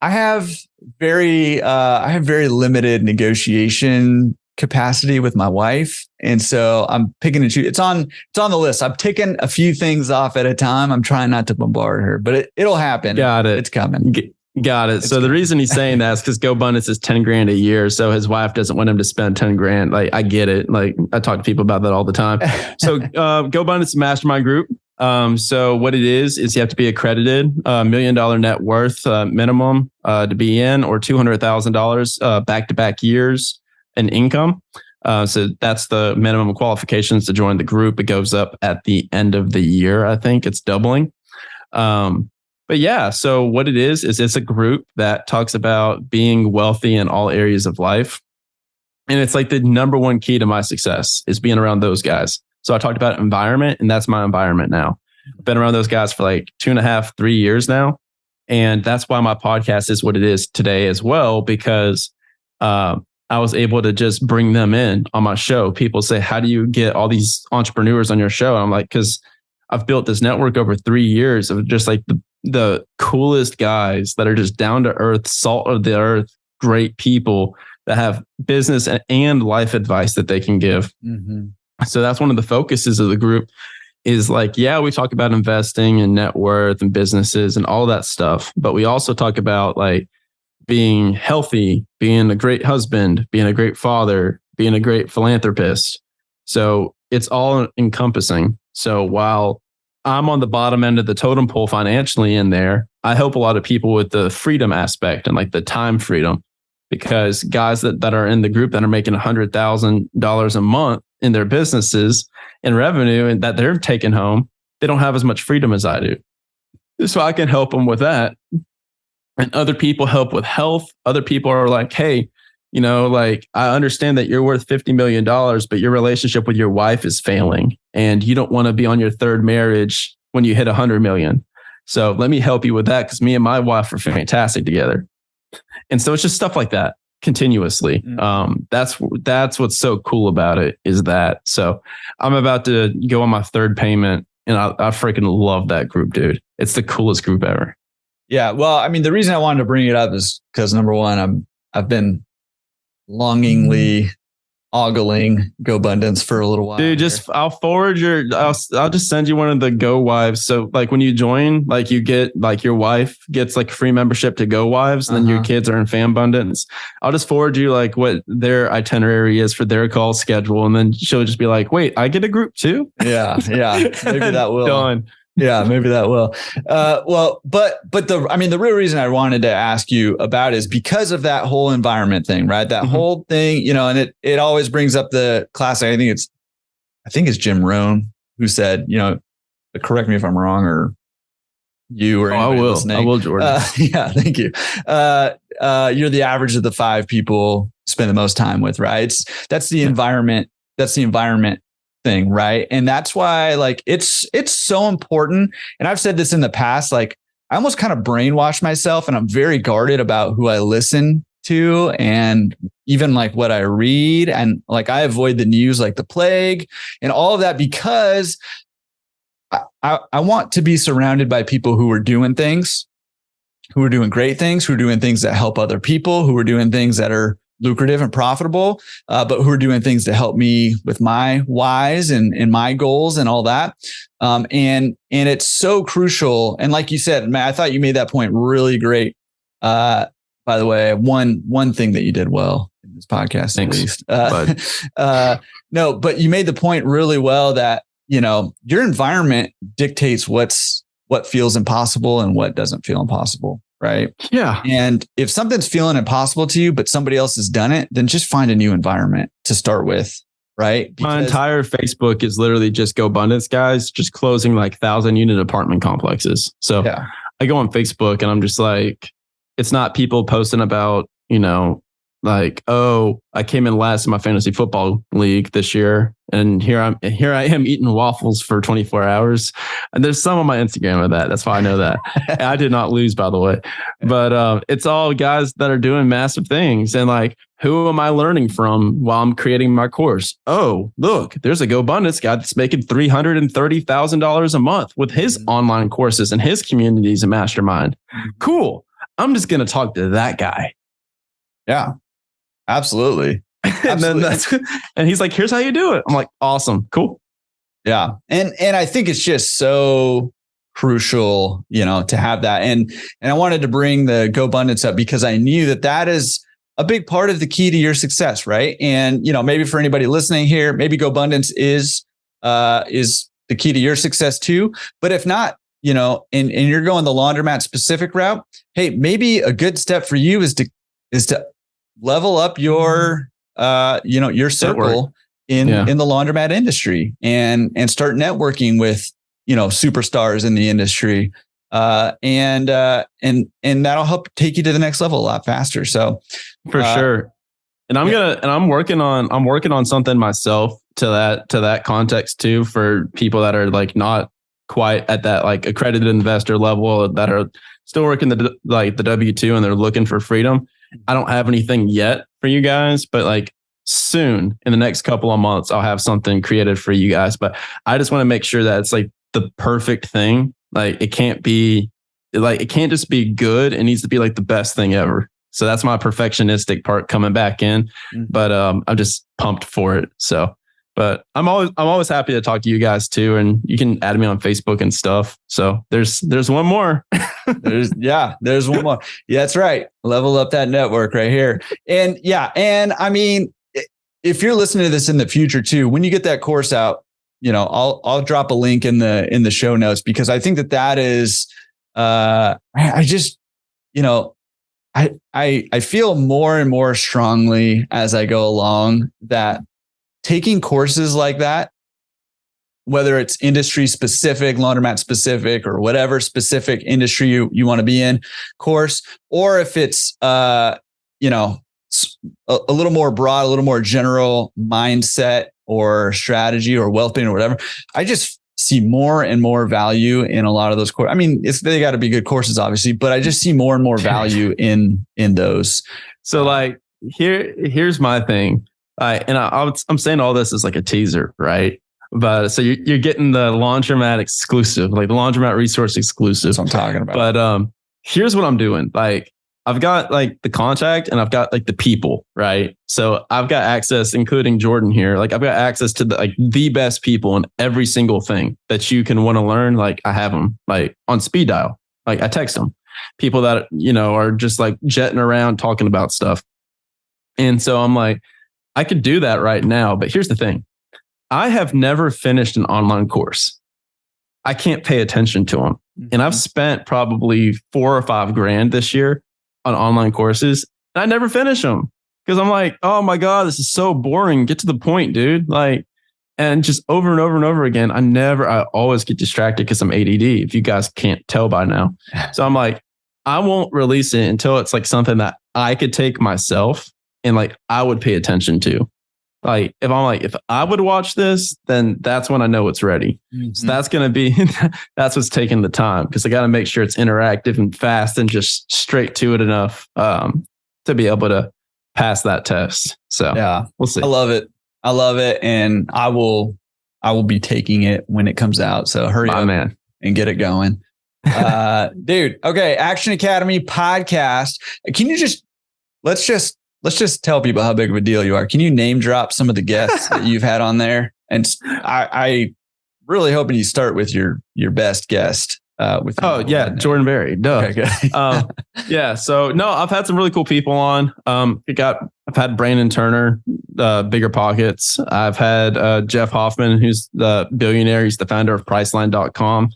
have very limited negotiation capacity with my wife. And so I'm picking and choosing. It's on the list. I'm taking a few things off at a time. I'm trying not to bombard her, but it'll happen. Got it. It's coming. Got it. So the reason he's saying that is because GoBundance is $10,000 a year. So his wife doesn't want him to spend $10,000. I get it. I talk to people about that all the time. So GoBundance is a mastermind group. So what it is you have to be accredited, $1 million net worth minimum to be in, or $200,000 back-to-back years in income. So that's the minimum qualifications to join the group. It goes up at the end of the year. I think it's doubling. But yeah, so what it is it's a group that talks about being wealthy in all areas of life. And it's like the number one key to my success is being around those guys. So I talked about environment, and that's my environment now. I've been around those guys for like 2.5, 3 years now. And that's why my podcast is what it is today as well, because I was able to just bring them in on my show. People say, how do you get all these entrepreneurs on your show? And I'm like, because I've built this network over 3 years of just like the coolest guys that are just down to earth, salt of the earth, great people that have business and life advice that they can give. Mm-hmm. So that's one of the focuses of the group is like, yeah, we talk about investing and net worth and businesses and all that stuff. But we also talk about like being healthy, being a great husband, being a great father, being a great philanthropist. So it's all encompassing. So while I'm on the bottom end of the totem pole financially in there, I help a lot of people with the freedom aspect and like the time freedom, because guys that are in the group that are making $100,000 a month in their businesses and revenue and that they're taking home, they don't have as much freedom as I do. So I can help them with that. And other people help with health. Other people are like, hey, you know, like I understand that you're worth $50 million, but your relationship with your wife is failing and you don't want to be on your third marriage when you hit 100 million. So let me help you with that, because me and my wife are fantastic together. And so it's just stuff like that continuously. That's what's so cool about it is that. So I'm about to go on my third payment, and I freaking love that group, dude. It's the coolest group ever. Yeah. Well, I mean, the reason I wanted to bring it up is because number one, I've been longingly ogling GoBundance for a little while. Dude, I'll forward I'll just send you one of the Go Wives. So like when you join, like you get like your wife gets like free membership to Go Wives, and then your kids are in FanBundance. I'll just forward you like what their itinerary is for their call schedule, and then she'll just be like, "Wait, I get a group too?" Yeah, maybe that will. Done. Yeah, maybe that will. But the real reason I wanted to ask you about is because of that whole environment thing, right? That whole thing, you know, and it always brings up the classic. I think it's Jim Rohn who said, you know, correct me if I'm wrong, or you or anybody listening. I will, Jordan. Yeah, thank you. You're the average of the 5 people you spend the most time with, right? That's the environment. That's the environment thing, right? And that's why like it's so important. And I've said this in the past, like I almost kind of brainwashed myself, and I'm very guarded about who I listen to and even like what I read, and like I avoid the news like the plague and all of that, because I want to be surrounded by people who are doing things, who are doing great things, who are doing things that help other people, who are doing things that are lucrative and profitable, but who are doing things to help me with my whys and my goals and all that. And it's so crucial. And like you said, man, I thought you made that point really great. By the way, one thing that you did well in this podcast, Thanks, at least. No, but you made the point really well that, you know, your environment dictates what feels impossible and what doesn't feel impossible. Right. Yeah. And if something's feeling impossible to you, but somebody else has done it, then just find a new environment to start with. Right. My entire Facebook is literally just GoBundance guys, just closing like 1,000-unit apartment complexes. So I go on Facebook and I'm just like, it's not people posting about, you know, like, oh, I came in last in my fantasy football league this year, and here I am eating waffles for 24 hours. And there's some on my Instagram of that. That's why I know that. I did not lose, by the way. But it's all guys that are doing massive things. And like, who am I learning from while I'm creating my course? Oh, look, there's a GoBundance guy that's making $330,000 a month with his online courses and his communities and mastermind. Cool. I'm just going to talk to that guy. Yeah. Absolutely. And then and he's like, here's how you do it. I'm like, awesome. Cool. Yeah. And I think it's just so crucial, you know, to have that. And I wanted to bring the GoBundance up because I knew that is a big part of the key to your success. Right. And, you know, maybe for anybody listening here, maybe GoBundance is the key to your success too. But if not, and you're going the laundromat specific route, hey, maybe a good step for you is to level up your your circle in the laundromat industry and start networking with superstars in the industry, and that'll help take you to the next level a lot faster. So for sure. And I'm working on something myself to that context too, for people that are like not quite at that like accredited investor level, that are still working the W-2 and they're looking for freedom. I don't have anything yet for you guys, but like soon in the next couple of months, I'll have something created for you guys. But I just want to make sure that it's like the perfect thing. Like it can't just be good. It needs to be like the best thing ever. So that's my perfectionistic part coming back in, but I'm just pumped for it. So, but I'm always happy to talk to you guys too, and you can add me on Facebook and stuff. So there's one more. there's one more. Yeah, that's right. Level up that network right here. And I mean, if you're listening to this in the future too, when you get that course out, I'll drop a link in the show notes, because I think that is, I just, I feel more and more strongly as I go along that taking courses like that, whether it's industry specific, laundromat specific, or whatever specific industry you want to be in course, or if it's, a little more broad, a little more general mindset or strategy or wealth building or whatever, I just see more and more value in a lot of those courses. I mean, they got to be good courses, obviously, but I just see more and more value in those. So like, here's my thing. I'm saying all this is like a teaser, right? But so you're getting the Laundromat exclusive, like the Laundromat resource exclusive. That's what I'm talking about. But here's what I'm doing. Like I've got like the contact and I've got like the people, right? So I've got access, including Jordan here. Like I've got access to the best people in every single thing that you can want to learn. Like I have them like on speed dial. Like I text them, people that, are just like jetting around talking about stuff. And so I'm like, I could do that right now. But here's the thing. I have never finished an online course. I can't pay attention to them. And I've spent probably $4 or $5 grand this year on online courses, and I never finish them because I'm like, oh my God, this is so boring. Get to the point, dude. Like, and just over and over and over again, I always get distracted because I'm ADD, if you guys can't tell by now. So I'm like, I won't release it until it's like something that I could take myself and like I would pay attention to. Like if I would watch this, then that's when I know it's ready. So that's what's taking the time, because I got to make sure it's interactive and fast and just straight to it enough to be able to pass that test. So yeah, we'll see. I love it. And I will be taking it when it comes out. So hurry up, man, and get it going. Dude. Okay. Action Academy podcast. Can you let's just tell people how big of a deal you are. Can you name drop some of the guests that you've had on there? And I really hoping you start with your best guest. Jordan Berry. Duh. Okay, So no, I've had some really cool people on. I've had Brandon Turner, Bigger Pockets. I've had Jeff Hoffman, who's the billionaire. He's the founder of Priceline.com.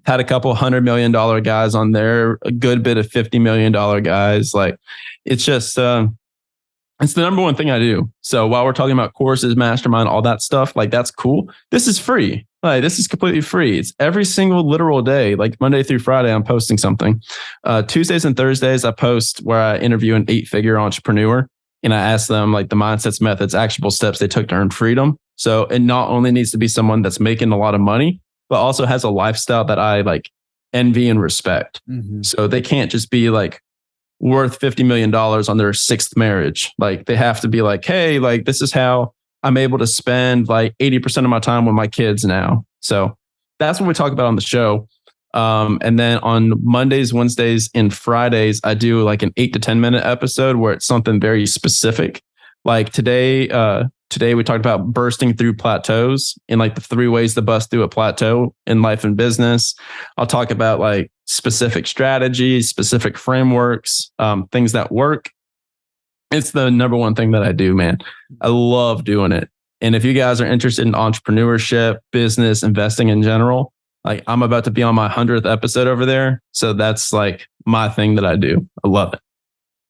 Had a couple $100 million guys on there, a good bit of $50 million guys. Like it's just, it's the number one thing I do. So while we're talking about courses, mastermind, all that stuff, like that's cool. This is free. Like this is completely free. It's every single literal day, like Monday through Friday, I'm posting something. Tuesdays and Thursdays, I post where I interview an 8-figure entrepreneur and I ask them like the mindsets, methods, actionable steps they took to earn freedom. So it not only needs to be someone that's making a lot of money, but also has a lifestyle that I like envy and respect. So they can't just be like worth $50 million on their 6th marriage. Like they have to be like, hey, like this is how I'm able to spend like 80% of my time with my kids now. So that's what we talk about on the show. And then on Mondays, Wednesdays, and Fridays, I do like an 8 to 10 minute episode where it's something very specific. Like today we talked about bursting through plateaus and like the 3 ways to bust through a plateau in life and business. I'll talk about like specific strategies, specific frameworks, things that work. It's the number one thing that I do, man. I love doing it. And if you guys are interested in entrepreneurship, business, investing in general, like I'm about to be on my 100th episode over there. So that's like my thing that I do. I love it.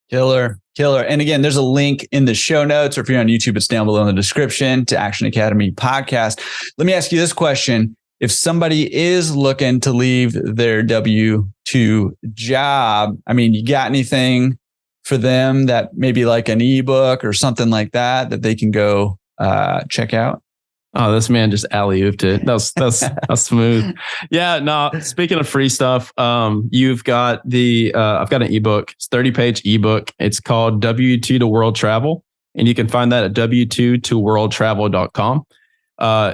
Killer. And again, there's a link in the show notes, or if you're on YouTube, it's down below in the description to Action Academy podcast. Let me ask you this question. If somebody is looking to leave their W-2 job, I mean, you got anything for them that maybe like an ebook or something like that they can go check out? Oh, this man just alley-ooped it. That's smooth. Yeah, no, speaking of free stuff, you've got I've got an ebook. It's 30-page ebook. It's called W2 to World Travel. And you can find that at w2toworldtravel.com.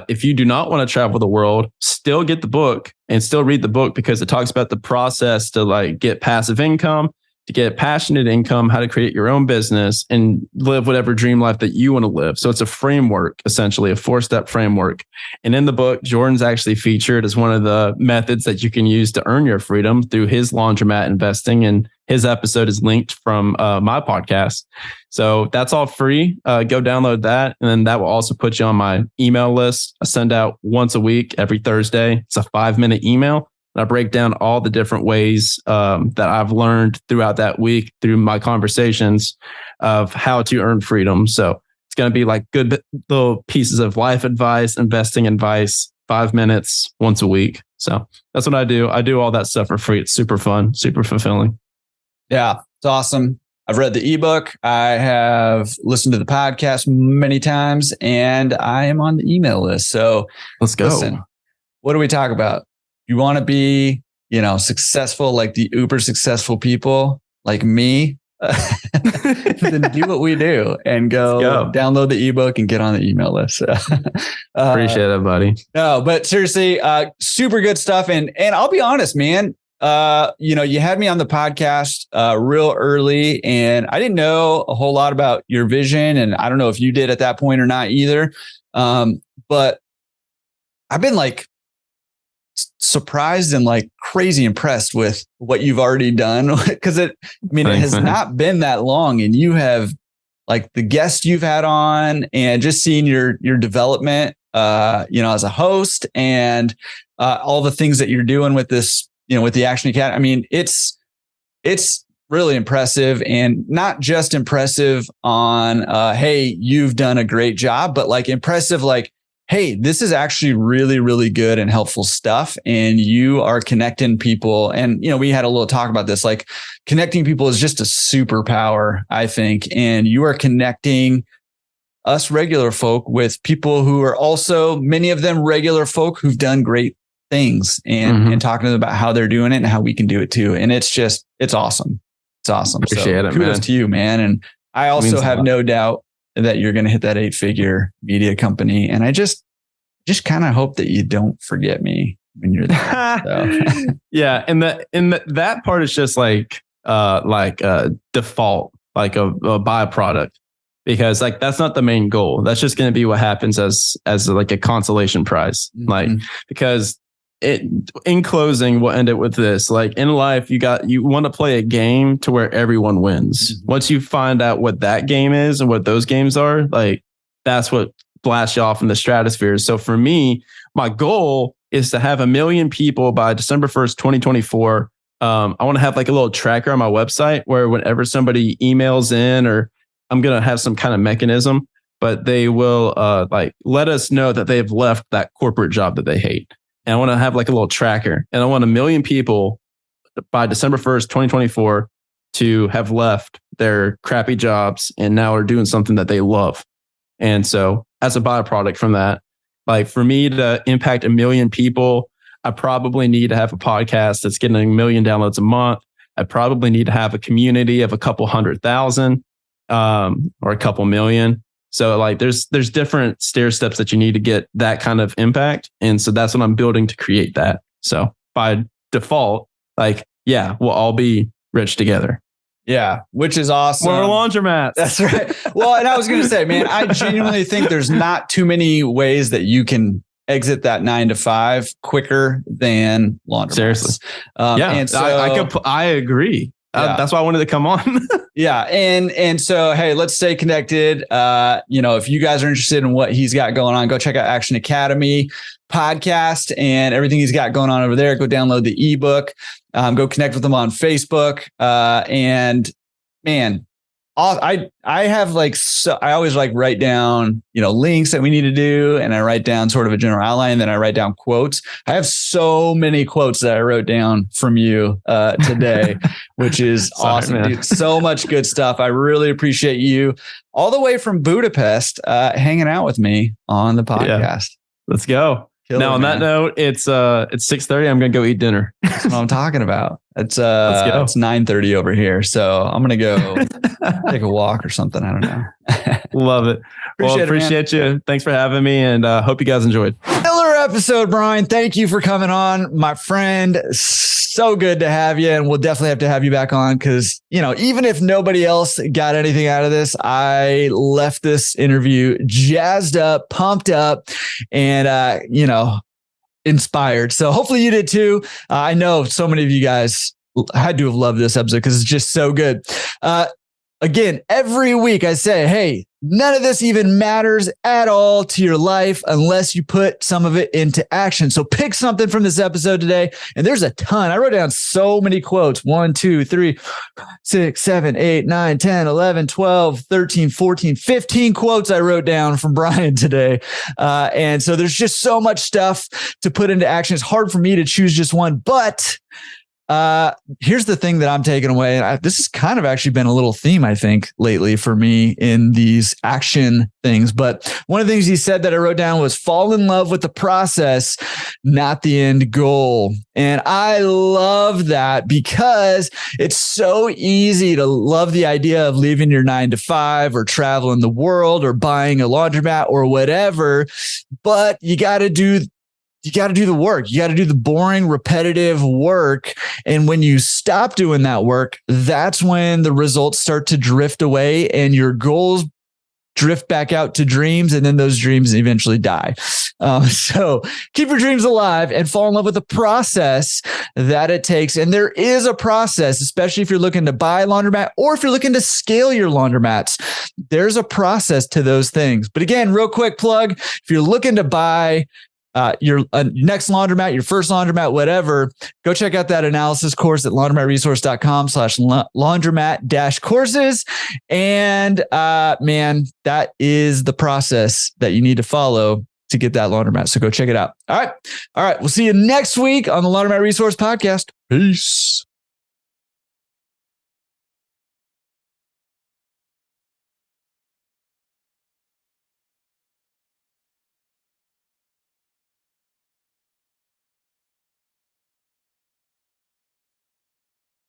If you do not want to travel the world, still get the book and still read the book, because it talks about the process to like get passive income, to get passionate income, how to create your own business and live whatever dream life that you want to live. So it's a framework, essentially a 4-step framework. And in the book, Jordan's actually featured as one of the methods that you can use to earn your freedom through his laundromat investing. And his episode is linked from my podcast. So that's all free. Go download that. And then that will also put you on my email list. I send out once a week, every Thursday. It's a 5-minute email. I break down all the different ways that I've learned throughout that week through my conversations of how to earn freedom. So it's going to be like good little pieces of life advice, investing advice, 5 minutes once a week. So that's what I do. I do all that stuff for free. It's super fun, super fulfilling. Yeah, it's awesome. I've read the ebook. I have listened to the podcast many times, and I am on the email list. So let's go. Listen, what do we talk about? You want to be, successful like the uber successful people like me, then do what we do and go download the ebook and get on the email list. Appreciate it, buddy. No, but seriously, super good stuff. And I'll be honest, man, you had me on the podcast real early, and I didn't know a whole lot about your vision. And I don't know if you did at that point or not either. But I've been like surprised and like crazy impressed with what you've already done, because it has not been that long, and you have like the guests you've had on and just seeing your development, as a host and all the things that you're doing with this, with the Action Academy. I mean, it's really impressive, and not just impressive on, hey, you've done a great job, but like impressive, like, hey, this is actually really, really good and helpful stuff. And you are connecting people. And, we had a little talk about this, like connecting people is just a superpower, I think. And you are connecting us regular folk with people who are also, many of them regular folk who've done great things, and talking to them about how they're doing it and how we can do it too. And it's awesome. It's awesome. Appreciate it, kudos man. to you, man. And I also have no doubt that you're going to hit that 8-figure media company. And I just kind of hope that you don't forget me when you're there. So. Yeah. And that part is just like a default, like a byproduct, because like, that's not the main goal. That's just going to be what happens as like a consolation prize. Mm-hmm. Like, because in closing, we'll end it with this, like in life, you want to play a game to where everyone wins. Mm-hmm. Once you find out what that game is and what those games are, like that's what blasts you off in the stratosphere. So for me, my goal is to have 1 million people by December 1st, 2024. I want to have like a little tracker on my website where whenever somebody emails in, or I'm going to have some kind of mechanism, but they will like let us know that they've left that corporate job that they hate. And I want to have like a little tracker, and I want 1 million people by December 1st, 2024 to have left their crappy jobs and now are doing something that they love. And so as a byproduct from that, like for me to impact 1 million people, I probably need to have a podcast that's getting 1 million downloads a month. I probably need to have a community of a couple 100,000 or a couple million. So like there's different stair steps that you need to get that kind of impact. And so that's what I'm building to create that. So by default, like, yeah, we'll all be rich together. Yeah, which is awesome. We're laundromats. That's right. Well, and I was going to say, man, I genuinely think there's not too many ways that you can exit that 9 to 5 quicker than laundromats. Seriously. And so, I agree. That's why I wanted to come on. Yeah. And so, hey, let's stay connected. If you guys are interested in what he's got going on, go check out Action Academy podcast and everything he's got going on over there. Go download the ebook, go connect with him on Facebook. And man, I have I always write down, links that we need to do. And I write down sort of a general outline. And then I write down quotes. I have so many quotes that I wrote down from you today, which is awesome, dude. So much good stuff. I really appreciate you all the way from Budapest, hanging out with me on the podcast. Yeah. Let's go. Now, on that note, it's 6:30. I'm going to go eat dinner. That's what I'm talking about. It's 9:30 over here. So I'm going to go take a walk or something. I don't know. Love it. Appreciate you. Thanks for having me, and hope you guys enjoyed. Killer episode, Brian. Thank you for coming on, my friend. So good to have you. And we'll definitely have to have you back on because, even if nobody else got anything out of this, I left this interview jazzed up, pumped up, and, inspired. So hopefully you did too. I know so many of you guys had to have loved this episode because it's just so good. Again, every week I say, hey, none of this even matters at all to your life unless you put some of it into action. So pick something from this episode today. And there's a ton. I wrote down so many quotes. 1, 2, 3, 6, 7, 8, 9, 10, 11, 12, 13, 14, 15 quotes I wrote down from Brian today. And so there's just so much stuff to put into action. It's hard for me to choose just one, but here's the thing that I'm taking away. This has kind of actually been a little theme, I think, lately for me in these action things. But one of the things he said that I wrote down was fall in love with the process, not the end goal. And I love that because it's so easy to love the idea of leaving your 9 to 5 or traveling the world or buying a laundromat or whatever. But you got to do the work. You got to do the boring, repetitive work. And when you stop doing that work, that's when the results start to drift away and your goals drift back out to dreams. And then those dreams eventually die. So keep your dreams alive and fall in love with the process that it takes. And there is a process, especially if you're looking to buy a laundromat or if you're looking to scale your laundromats. There's a process to those things. But again, real quick plug, if you're looking to buy your next laundromat, your first laundromat, whatever, go check out that analysis course at laundromatresource.com/laundromat-courses. And man, that is the process that you need to follow to get that laundromat. So go check it out. All right. We'll see you next week on the Laundromat Resource Podcast. Peace.